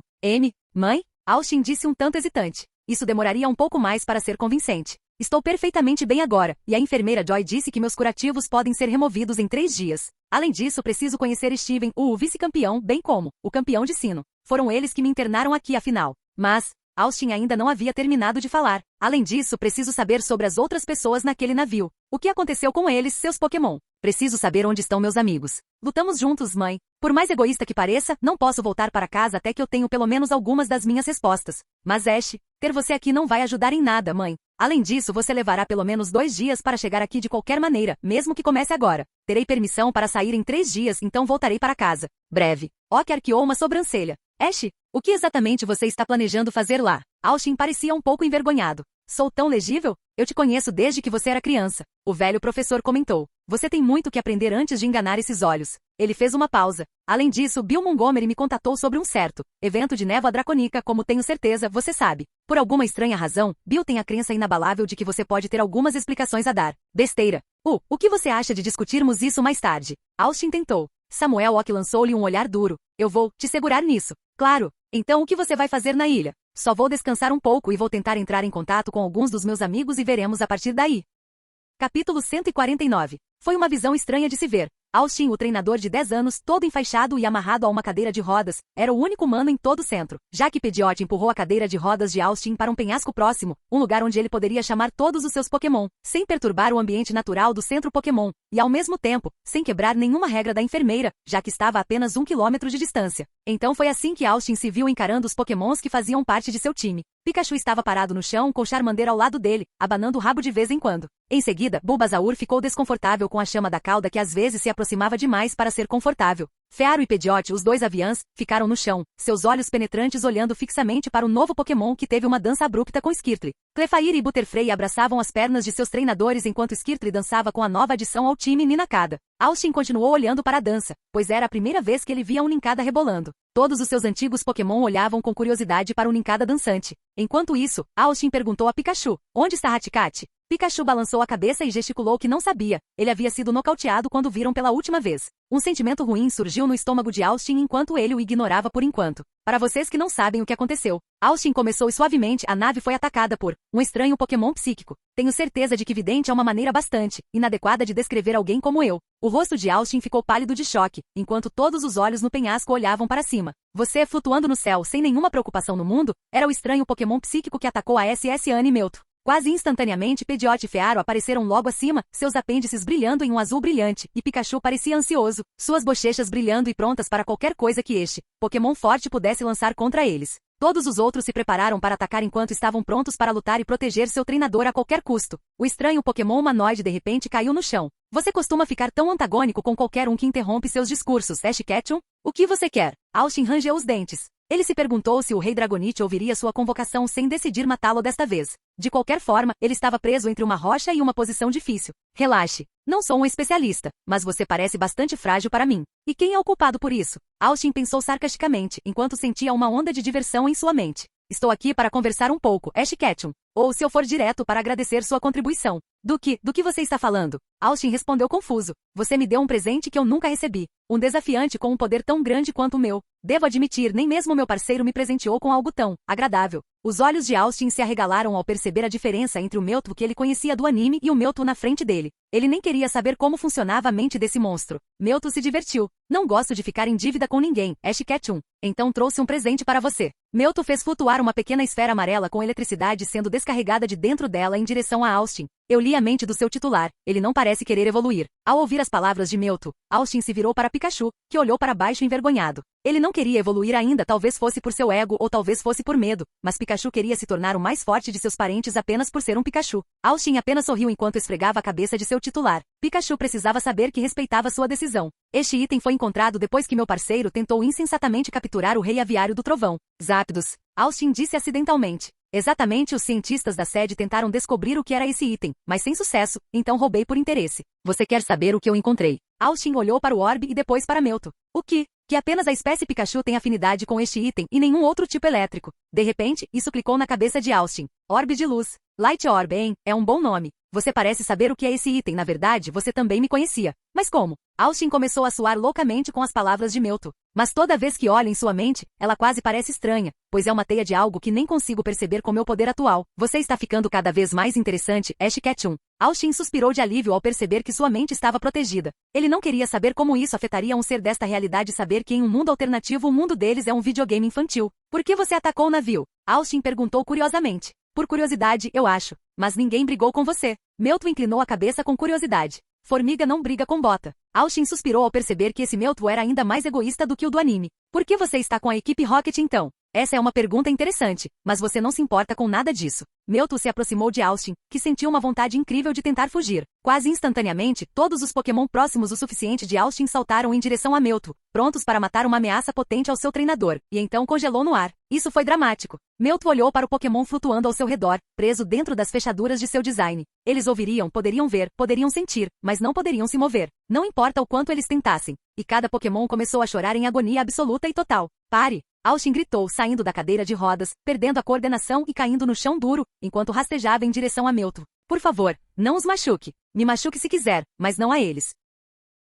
Mãe? Austin disse um tanto hesitante. Isso demoraria um pouco mais para ser convincente. Estou perfeitamente bem agora, e a enfermeira Joy disse que meus curativos podem ser removidos em 3 dias. Além disso, preciso conhecer Steven, o vice-campeão, bem como o campeão de sino. Foram eles que me internaram aqui, afinal. Mas Austin ainda não havia terminado de falar. Além disso, preciso saber sobre as outras pessoas naquele navio. O que aconteceu com eles, seus Pokémon? Preciso saber onde estão meus amigos. Lutamos juntos, mãe. Por mais egoísta que pareça, não posso voltar para casa até que eu tenha pelo menos algumas das minhas respostas. Mas Ash, ter você aqui não vai ajudar em nada, mãe. Além disso, você levará pelo menos 2 dias para chegar aqui de qualquer maneira, mesmo que comece agora. Terei permissão para sair em 3 dias, então voltarei para casa. Breve. Oak arqueou uma sobrancelha. Ash, o que exatamente você está planejando fazer lá? Austin parecia um pouco envergonhado. Sou tão legível? Eu te conheço desde que você era criança. O velho professor comentou. Você tem muito que aprender antes de enganar esses olhos. Ele fez uma pausa. Além disso, Bill Montgomery me contatou sobre um certo evento de névoa draconica, como tenho certeza, você sabe. Por alguma estranha razão, Bill tem a crença inabalável de que você pode ter algumas explicações a dar. Besteira. O que você acha de discutirmos isso mais tarde? Austin tentou. Samuel Oak lançou-lhe um olhar duro. Eu vou te segurar nisso. Claro. Então o que você vai fazer na ilha? Só vou descansar um pouco e vou tentar entrar em contato com alguns dos meus amigos e veremos a partir daí. Capítulo 149. Foi uma visão estranha de se ver. Austin, o treinador de 10 anos, todo enfaixado e amarrado a uma cadeira de rodas, era o único humano em todo o centro. Já que Pidgeot empurrou a cadeira de rodas de Austin para um penhasco próximo, um lugar onde ele poderia chamar todos os seus Pokémon, sem perturbar o ambiente natural do centro Pokémon, e ao mesmo tempo, sem quebrar nenhuma regra da enfermeira, já que estava a apenas 1 quilômetro de distância. Então foi assim que Austin se viu encarando os Pokémons que faziam parte de seu time. Pikachu estava parado no chão com Charmander ao lado dele, abanando o rabo de vez em quando. Em seguida, Bulbasaur ficou desconfortável com a chama da cauda que às vezes se aproximava demais para ser confortável. Fearow e Pidgeot, os dois aviãs, ficaram no chão, seus olhos penetrantes olhando fixamente para o novo Pokémon que teve uma dança abrupta com Squirtle. Clefairy e Butterfree abraçavam as pernas de seus treinadores enquanto Squirtle dançava com a nova adição ao time Ninakada. Austin continuou olhando para a dança, pois era a primeira vez que ele via um Nincada rebolando. Todos os seus antigos Pokémon olhavam com curiosidade para o Nincada dançante. Enquanto isso, Austin perguntou a Pikachu, onde está Hatcat? Pikachu balançou a cabeça e gesticulou que não sabia. Ele havia sido nocauteado quando viram pela última vez. Um sentimento ruim surgiu no estômago de Austin enquanto ele o ignorava por enquanto. Para vocês que não sabem o que aconteceu, Austin começou e suavemente a nave foi atacada por um estranho Pokémon psíquico. Tenho certeza de que vidente é uma maneira bastante inadequada de descrever alguém como eu. O rosto de Austin ficou pálido de choque, enquanto todos os olhos no penhasco olhavam para cima. Você, flutuando no céu sem nenhuma preocupação no mundo, era o estranho Pokémon psíquico que atacou a SS Anne Melto. Quase instantaneamente Pidgeot e Fearow apareceram logo acima, seus apêndices brilhando em um azul brilhante, e Pikachu parecia ansioso, suas bochechas brilhando e prontas para qualquer coisa que este Pokémon forte pudesse lançar contra eles. Todos os outros se prepararam para atacar enquanto estavam prontos para lutar e proteger seu treinador a qualquer custo. O estranho Pokémon humanoide de repente caiu no chão. Você costuma ficar tão antagônico com qualquer um que interrompe seus discursos, Ash Ketchum? O que você quer? Austin rangeu os dentes. Ele se perguntou se o Rei Dragonite ouviria sua convocação sem decidir matá-lo desta vez. De qualquer forma, ele estava preso entre uma rocha e uma posição difícil. Relaxe. Não sou um especialista, mas você parece bastante frágil para mim. E quem é o culpado por isso? Austin pensou sarcasticamente, enquanto sentia uma onda de diversão em sua mente. Estou aqui para conversar um pouco, Ash Ketchum. Ou se eu for direto para agradecer sua contribuição. Do que você está falando? Austin respondeu confuso. Você me deu um presente que eu nunca recebi. Um desafiante com um poder tão grande quanto o meu. Devo admitir, nem mesmo meu parceiro me presenteou com algo tão agradável. Os olhos de Austin se arregalaram ao perceber a diferença entre o Mewtwo que ele conhecia do anime e o Mewtwo na frente dele. Ele nem queria saber como funcionava a mente desse monstro. Mewtwo se divertiu. Não gosto de ficar em dívida com ninguém, Ash Ketchum. Então trouxe um presente para você. Mewtwo fez flutuar uma pequena esfera amarela com eletricidade sendo descarregada de dentro dela em direção a Austin. Eu li a mente do seu titular. Ele não parece querer evoluir. Ao ouvir as palavras de Mewtwo, Austin se virou para Pikachu, que olhou para baixo envergonhado. Ele não queria evoluir ainda, talvez fosse por seu ego ou talvez fosse por medo, mas Pikachu queria se tornar o mais forte de seus parentes apenas por ser um Pikachu. Austin apenas sorriu enquanto esfregava a cabeça de seu titular. Pikachu precisava saber que respeitava sua decisão. Este item foi encontrado depois que meu parceiro tentou insensatamente capturar o Rei Aviário do Trovão. Zapdos. Austin disse acidentalmente. Exatamente, os cientistas da sede tentaram descobrir o que era esse item, mas sem sucesso, então roubei por interesse. Você quer saber o que eu encontrei? Austin olhou para o orbe e depois para Mewtwo. O que? Que apenas a espécie Pikachu tem afinidade com este item e nenhum outro tipo elétrico. De repente, isso clicou na cabeça de Austin. Orbe de luz. Light Orb, hein? É um bom nome. Você parece saber o que é esse item, na verdade, você também me conhecia. Mas como? Austin começou a suar loucamente com as palavras de Mewtwo. Mas toda vez que olho em sua mente, ela quase parece estranha, pois é uma teia de algo que nem consigo perceber com meu poder atual. Você está ficando cada vez mais interessante, Ash Ketchum. Austin suspirou de alívio ao perceber que sua mente estava protegida. Ele não queria saber como isso afetaria um ser desta realidade saber que em um mundo alternativo o mundo deles é um videogame infantil. Por que você atacou o navio? Austin perguntou curiosamente. Por curiosidade, eu acho. Mas ninguém brigou com você. Mewtwo inclinou a cabeça com curiosidade. Formiga não briga com bota. Austin suspirou ao perceber que esse Mewtwo era ainda mais egoísta do que o do anime. Por que você está com a equipe Rocket então? Essa é uma pergunta interessante, mas você não se importa com nada disso. Mewtwo se aproximou de Austin, que sentiu uma vontade incrível de tentar fugir. Quase instantaneamente, todos os Pokémon próximos o suficiente de Austin saltaram em direção a Mewtwo, prontos para matar uma ameaça potente ao seu treinador, e então congelou no ar. Isso foi dramático. Mewtwo olhou para o Pokémon flutuando ao seu redor, preso dentro das fechaduras de seu design. Eles ouviriam, poderiam ver, poderiam sentir, mas não poderiam se mover. Não importa o quanto eles tentassem. E cada Pokémon começou a chorar em agonia absoluta e total. Pare! Austin gritou, saindo da cadeira de rodas, perdendo a coordenação e caindo no chão duro, enquanto rastejava em direção a Mewtwo. Por favor, não os machuque. Me machuque se quiser, mas não a eles.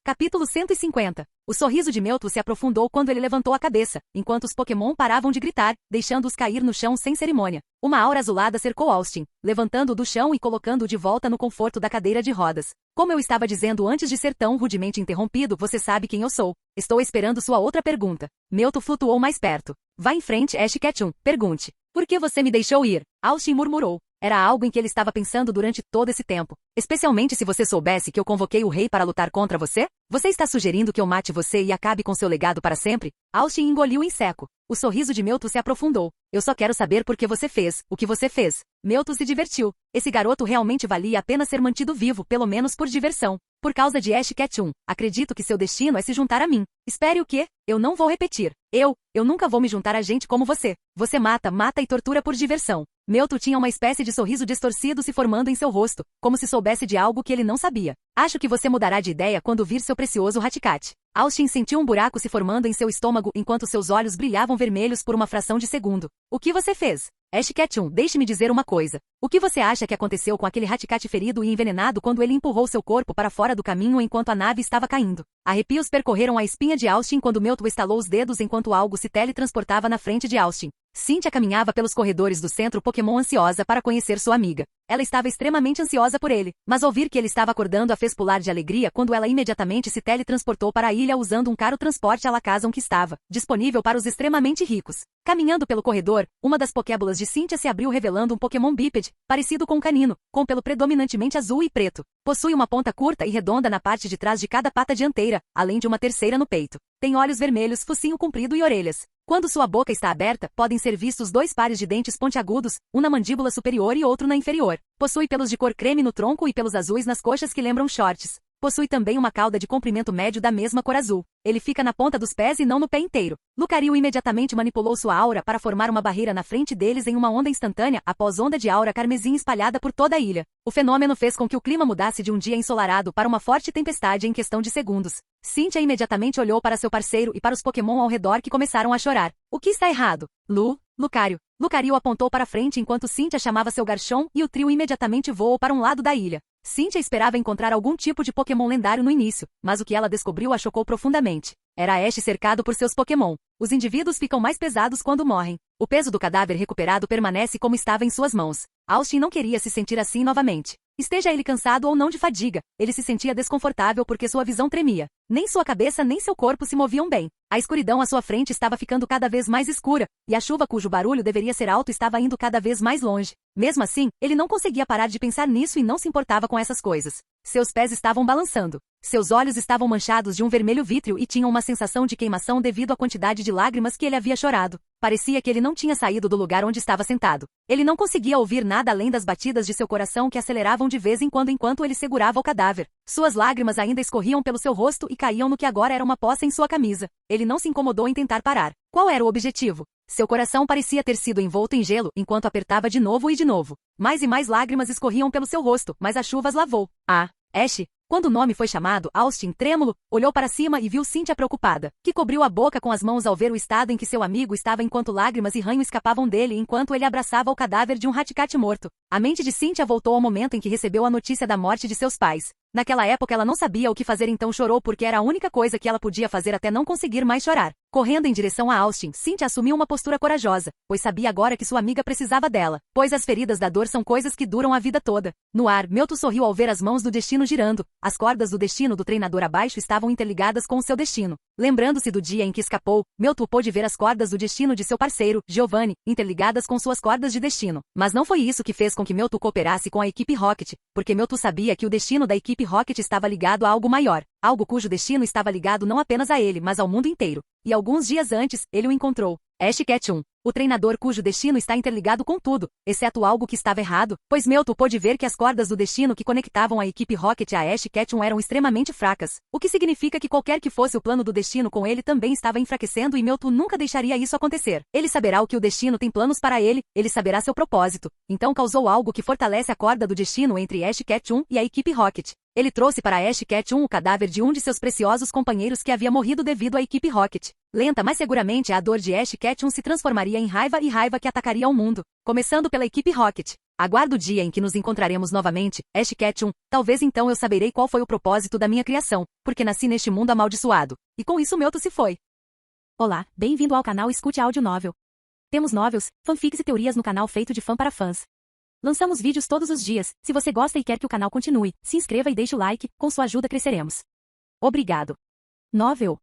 Capítulo 150. O sorriso de Mewtwo se aprofundou quando ele levantou a cabeça, enquanto os Pokémon paravam de gritar, deixando-os cair no chão sem cerimônia. Uma aura azulada cercou Austin, levantando-o do chão e colocando-o de volta no conforto da cadeira de rodas. Como eu estava dizendo antes de ser tão rudemente interrompido, você sabe quem eu sou. Estou esperando sua outra pergunta. Mewtwo flutuou mais perto. Vá em frente, Ash Ketchum, pergunte. Por que você me deixou ir? Austin murmurou. Era algo em que ele estava pensando durante todo esse tempo. Especialmente se você soubesse que eu convoquei o rei para lutar contra você? Você está sugerindo que eu mate você e acabe com seu legado para sempre? Austin engoliu em seco. O sorriso de Meltu se aprofundou. Eu só quero saber por que você fez o que você fez. Meltu se divertiu. Esse garoto realmente valia a pena ser mantido vivo, pelo menos por diversão. Por causa de Ash Ketchum, acredito que seu destino é se juntar a mim. Espere o quê? Eu não vou repetir. Eu nunca vou me juntar a gente como você. Você mata e tortura por diversão. Meltu tinha uma espécie de sorriso distorcido se formando em seu rosto, como se soubesse de algo que ele não sabia. Acho que você mudará de ideia quando vir seu precioso Haticat. Austin sentiu um buraco se formando em seu estômago enquanto seus olhos brilhavam vermelhos por uma fração de segundo. O que você fez? Ash Ketchum, deixe-me dizer uma coisa. O que você acha que aconteceu com aquele Haticat ferido e envenenado quando ele empurrou seu corpo para fora do caminho enquanto a nave estava caindo? Arrepios percorreram a espinha de Austin quando Meltu estalou os dedos enquanto algo se teletransportava na frente de Austin. Cynthia caminhava pelos corredores do centro Pokémon ansiosa para conhecer sua amiga. Ela estava extremamente ansiosa por ele, mas ouvir que ele estava acordando a fez pular de alegria quando ela imediatamente se teletransportou para a ilha usando um caro transporte à la casa que estava, disponível para os extremamente ricos. Caminhando pelo corredor, uma das Pokébolas de Cynthia se abriu revelando um Pokémon bípede, parecido com um canino, com pelo predominantemente azul e preto. Possui uma ponta curta e redonda na parte de trás de cada pata dianteira, além de uma terceira no peito. Tem olhos vermelhos, focinho comprido e orelhas. Quando sua boca está aberta, podem ser vistos 2 pares de dentes pontiagudos, um na mandíbula superior e outro na inferior. Possui pelos de cor creme no tronco e pelos azuis nas coxas que lembram shorts. Possui também uma cauda de comprimento médio da mesma cor azul. Ele fica na ponta dos pés e não no pé inteiro. Lucario imediatamente manipulou sua aura para formar uma barreira na frente deles em uma onda instantânea após onda de aura carmesim espalhada por toda a ilha. O fenômeno fez com que o clima mudasse de um dia ensolarado para uma forte tempestade em questão de segundos. Cynthia imediatamente olhou para seu parceiro e para os Pokémon ao redor que começaram a chorar. O que está errado? Lucario. Lucario apontou para frente enquanto Cynthia chamava seu Garchomp e o trio imediatamente voou para um lado da ilha. Cynthia esperava encontrar algum tipo de Pokémon lendário no início, mas o que ela descobriu a chocou profundamente. Era Ash cercado por seus Pokémon. Os indivíduos ficam mais pesados quando morrem. O peso do cadáver recuperado permanece como estava em suas mãos. Austin não queria se sentir assim novamente. Esteja ele cansado ou não de fadiga, ele se sentia desconfortável porque sua visão tremia. Nem sua cabeça nem seu corpo se moviam bem. A escuridão à sua frente estava ficando cada vez mais escura, e a chuva cujo barulho deveria ser alto estava indo cada vez mais longe. Mesmo assim, ele não conseguia parar de pensar nisso e não se importava com essas coisas. Seus pés estavam balançando. Seus olhos estavam manchados de um vermelho vítreo e tinham uma sensação de queimação devido à quantidade de lágrimas que ele havia chorado. Parecia que ele não tinha saído do lugar onde estava sentado. Ele não conseguia ouvir nada além das batidas de seu coração que aceleravam de vez em quando enquanto ele segurava o cadáver. Suas lágrimas ainda escorriam pelo seu rosto e caíam no que agora era uma poça em sua camisa. Ele não se incomodou em tentar parar. Qual era o objetivo? Seu coração parecia ter sido envolto em gelo enquanto apertava de novo e de novo. Mais e mais lágrimas escorriam pelo seu rosto, mas a chuva as lavou. Ash. Quando o nome foi chamado, Austin, trêmulo, olhou para cima e viu Cynthia preocupada, que cobriu a boca com as mãos ao ver o estado em que seu amigo estava enquanto lágrimas e ranho escapavam dele enquanto ele abraçava o cadáver de um Haticat morto. A mente de Cynthia voltou ao momento em que recebeu a notícia da morte de seus pais. Naquela época ela não sabia o que fazer, então chorou porque era a única coisa que ela podia fazer até não conseguir mais chorar. Correndo em direção a Austin, Cynthia assumiu uma postura corajosa, pois sabia agora que sua amiga precisava dela, pois as feridas da dor são coisas que duram a vida toda. No ar, Meltu sorriu ao ver as mãos do destino girando. As cordas do destino do treinador abaixo estavam interligadas com o seu destino. Lembrando-se do dia em que escapou, Meltu pôde ver as cordas do destino de seu parceiro, Giovanni, interligadas com suas cordas de destino. Mas não foi isso que fez com que Meltu cooperasse com a equipe Rocket, porque Meltu sabia que o destino da equipe Rocket estava ligado a algo maior, algo cujo destino estava ligado não apenas a ele, mas ao mundo inteiro. E alguns dias antes, ele o encontrou. Ash Ketchum, o treinador cujo destino está interligado com tudo, exceto algo que estava errado, pois Meltu pôde ver que as cordas do destino que conectavam a equipe Rocket a Ash Ketchum eram extremamente fracas, o que significa que qualquer que fosse o plano do destino com ele também estava enfraquecendo e Meltu nunca deixaria isso acontecer. Ele saberá o que o destino tem planos para ele, ele saberá seu propósito. Então causou algo que fortalece a corda do destino entre Ash Ketchum e a equipe Rocket. Ele trouxe para Ash Ketchum o cadáver de um de seus preciosos companheiros que havia morrido devido à equipe Rocket. Lenta, mas seguramente a dor de Ash Ketchum se transformaria em raiva e raiva que atacaria o mundo, começando pela equipe Rocket. Aguardo o dia em que nos encontraremos novamente, Ash Ketchum, talvez então eu saberei qual foi o propósito da minha criação, porque nasci neste mundo amaldiçoado. E com isso Meltu se foi. Olá, bem-vindo ao canal Escute Áudio Novel. Temos novels, fanfics e teorias no canal feito de fã para fãs. Lançamos vídeos todos os dias. Se você gosta e quer que o canal continue, se inscreva e deixe o like, com sua ajuda cresceremos. Obrigado. Novel.